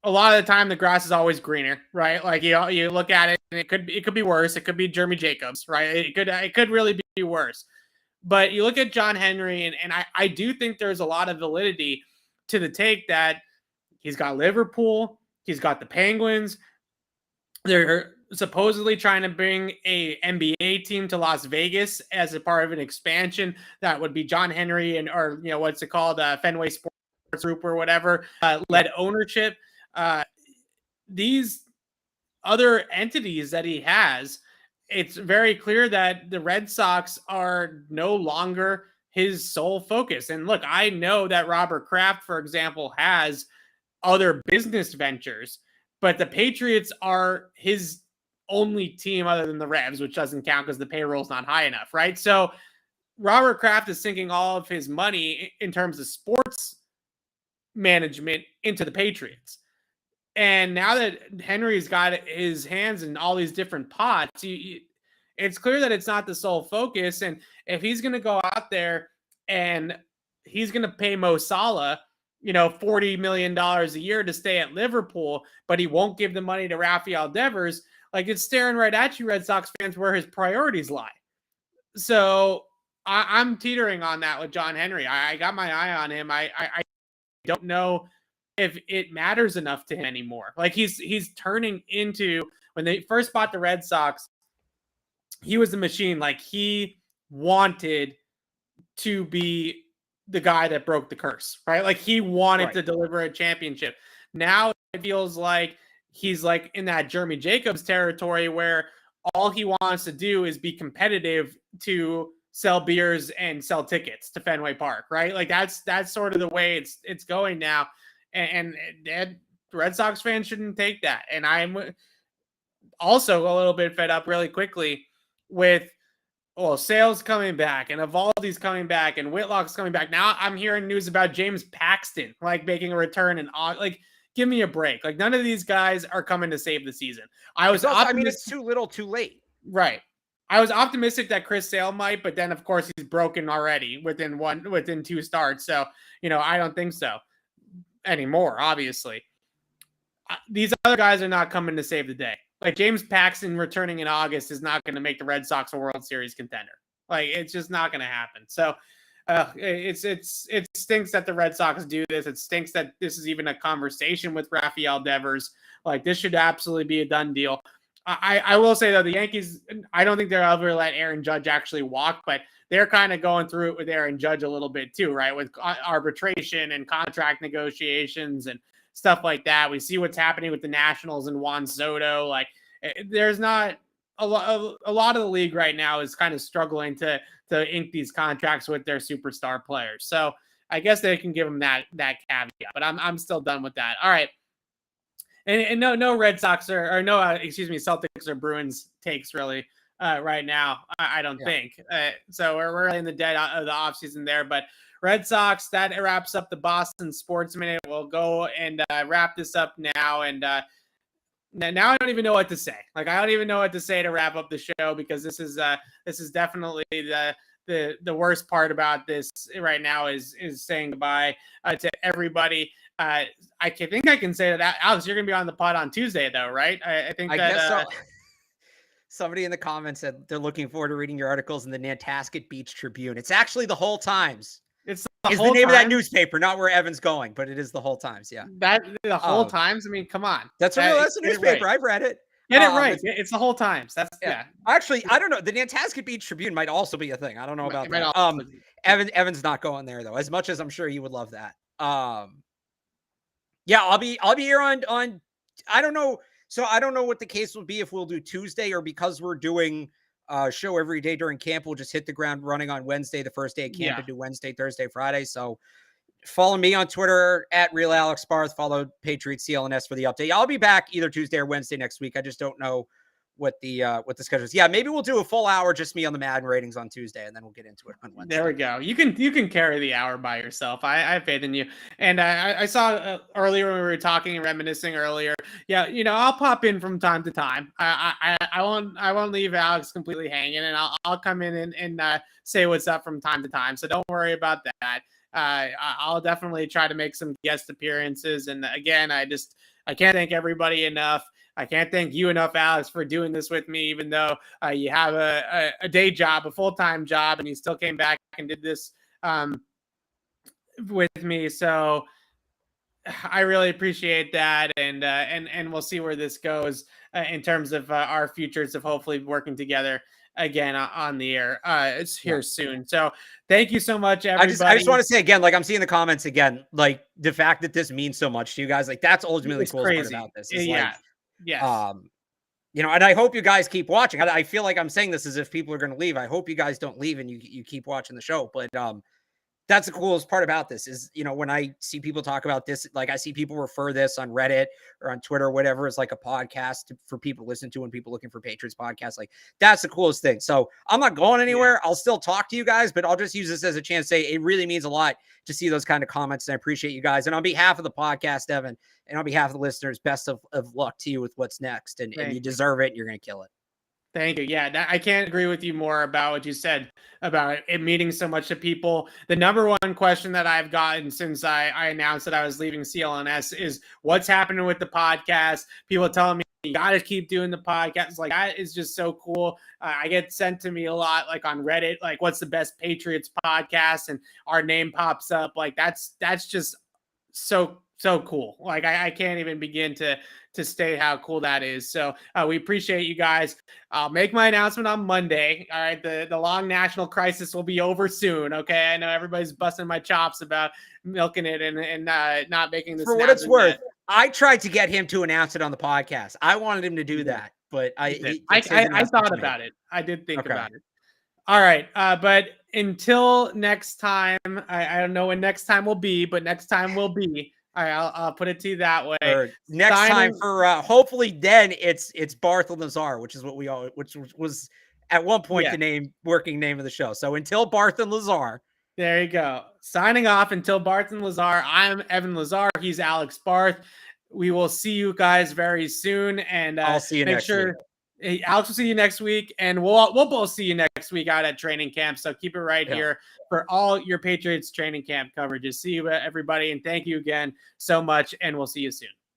a lot of the time the grass is always greener, right? Like you look at it and it could be worse. It could be Jeremy Jacobs, right? It could really be worse. But you look at John Henry, and I do think there's a lot of validity to the take that he's got Liverpool, he's got the Penguins. They're supposedly trying to bring a NBA team to Las Vegas as a part of an expansion. That would be John Henry or what's it called, Fenway Sports Group or whatever, led ownership. These other entities that he has, it's very clear that the Red Sox are no longer his sole focus. And look, I know that Robert Kraft, for example, has other business ventures, but the Patriots are his only team other than the Revs, which doesn't count because the payroll's not high enough, right? So Robert Kraft is sinking all of his money in terms of sports management into the Patriots. And now that Henry's got his hands in all these different pots, it's clear that it's not the sole focus. And if he's going to go out there and he's going to pay Mo Salah, $40 million a year to stay at Liverpool, but he won't give the money to Rafael Devers, like, it's staring right at you, Red Sox fans, where his priorities lie. So I'm teetering on that with John Henry. I got my eye on him. I don't know if it matters enough to him anymore. Like, he's turning into, when they first bought the Red Sox, he was a machine. Like, he wanted to be the guy that broke the curse, right? Like, he wanted to deliver a championship. Now it feels like he's like in that Jeremy Jacobs territory where all he wants to do is be competitive to sell beers and sell tickets to Fenway Park, right? Like, that's sort of the way it's going now. And Red Sox fans shouldn't take that. And I'm also a little bit fed up really quickly with, Sale's coming back and Evaldi's coming back and Whitlock's coming back. Now I'm hearing news about James Paxton, like, making a return. And like, give me a break. Like, none of these guys are coming to save the season. It's too little too late. Right. I was optimistic that Chris Sale might, but then of course he's broken already within 2 starts. So, I don't think so anymore, obviously. These other guys are not coming to save the day. Like, James Paxton returning in August is not going to make the Red Sox a World Series contender. Like, it's just not going to happen. So it stinks that the Red Sox do this. It stinks that this is even a conversation with Rafael Devers. Like, this should absolutely be a done deal. I will say, though, the Yankees, I don't think they'll ever let Aaron Judge actually walk, but they're kind of going through it with Aaron Judge a little bit too, right? With arbitration and contract negotiations and stuff like that. We see what's happening with the Nationals and Juan Soto. Like, there's not a lot of the league right now is kind of struggling to ink these contracts with their superstar players. So I guess they can give them that caveat, but I'm still done with that. All right. And no Red Sox Celtics or Bruins takes really right now. I don't think. So we're really in the dead of the offseason there. But Red Sox, that wraps up the Boston Sports Minute. We'll go and wrap this up now. And now I don't even know what to say. Like, I don't even know what to say to wrap up the show, because this is definitely the worst part about this right now is saying goodbye to everybody. I think I can say that, Alex, you're going to be on the pod on Tuesday, though, right? I guess so. Somebody in the comments said they're looking forward to reading your articles in the Nantasket Beach Tribune. It's actually the Whole Times. It's the name of that newspaper, not where Evan's going, but it is the Whole Times. Yeah, the Whole Times. I mean, come on. That's a newspaper. Right. I've read it. Get it right. It's the whole time. So that's yeah. Actually, I don't know. The Nantasket Beach Tribune might also be a thing. I don't know about that. Evan's not going there though. As much as I'm sure he would love that. Yeah, I'll be here on. I don't know. So I don't know what the case will be if we'll do Tuesday or because we're doing a show every day during camp. We'll just hit the ground running on Wednesday, the first day of camp, and do Wednesday, Thursday, Friday. So follow me on Twitter at Real Alex Barth. Follow Patriots CLNS for the update. I'll be back either Tuesday or Wednesday next week. I just don't know what the schedule is. Yeah, maybe we'll do a full hour, just me on the Madden ratings on Tuesday, and then we'll get into it on Wednesday. There we go. You can carry the hour by yourself. I have faith in you. And I saw earlier when we were talking and reminiscing earlier. Yeah, I'll pop in from time to time. I won't leave Alex completely hanging, and I'll come in and say what's up from time to time. So don't worry about that. I'll definitely try to make some guest appearances. And again, I can't thank everybody enough. I can't thank you enough, Alex, for doing this with me, even though you have a day job, a full-time job, and you still came back and did this with me. So I really appreciate that. And we'll see where this goes in terms of our futures of hopefully working together again on the air. It's here soon. So thank you so much, everybody. I just want to say again, like I'm seeing the comments again, like the fact that this means so much to you guys, like that's ultimately the coolest part about this. Yeah. Yes. And I hope you guys keep watching. I feel like I'm saying this as if people are going to leave. I hope you guys don't leave and you keep watching the show. But that's the coolest part about this is, when I see people talk about this, like I see people refer this on Reddit or on Twitter or whatever as like a podcast for people to listen to and people looking for Patriots podcasts. Like that's the coolest thing. So I'm not going anywhere. I'll still talk to you guys, but I'll just use this as a chance to say it really means a lot to see those kind of comments. And I appreciate you guys. And on behalf of the podcast, Evan, and on behalf of the listeners, best of luck to you with what's next. And you deserve it. You're going to kill it. Thank you. Yeah, I can't agree with you more about what you said about it meaning so much to people. The number one question that I've gotten since I announced that I was leaving CLNS is what's happening with the podcast. People telling me you got to keep doing the podcast. Like that is just so cool. I get sent to me a lot, like on Reddit, like what's the best Patriots podcast, and our name pops up. Like that's just so cool. Like I can't even begin to state how cool that is. So we appreciate you guys. I'll make my announcement on Monday. All right. The long national crisis will be over soon. Okay. I know everybody's busting my chops about milking it and not making this. For what it's worth, I tried to get him to announce it on the podcast. I wanted him to do that, but I thought about it. I did think about it. All right. But until next time, I don't know when next time will be, but next time will be. All right, I'll put it to you that way. Or next time for hopefully then it's Barth and Lazar, which was at one point the working name of the show. So until Barth and Lazar. There you go. Signing off until Barth and Lazar. I'm Evan Lazar. He's Alex Barth. We will see you guys very soon, and I'll see you next week. Alex will see you next week, and we'll both see you next week out at training camp. So keep it right here for all your Patriots training camp coverages. See you, everybody, and thank you again so much, and we'll see you soon.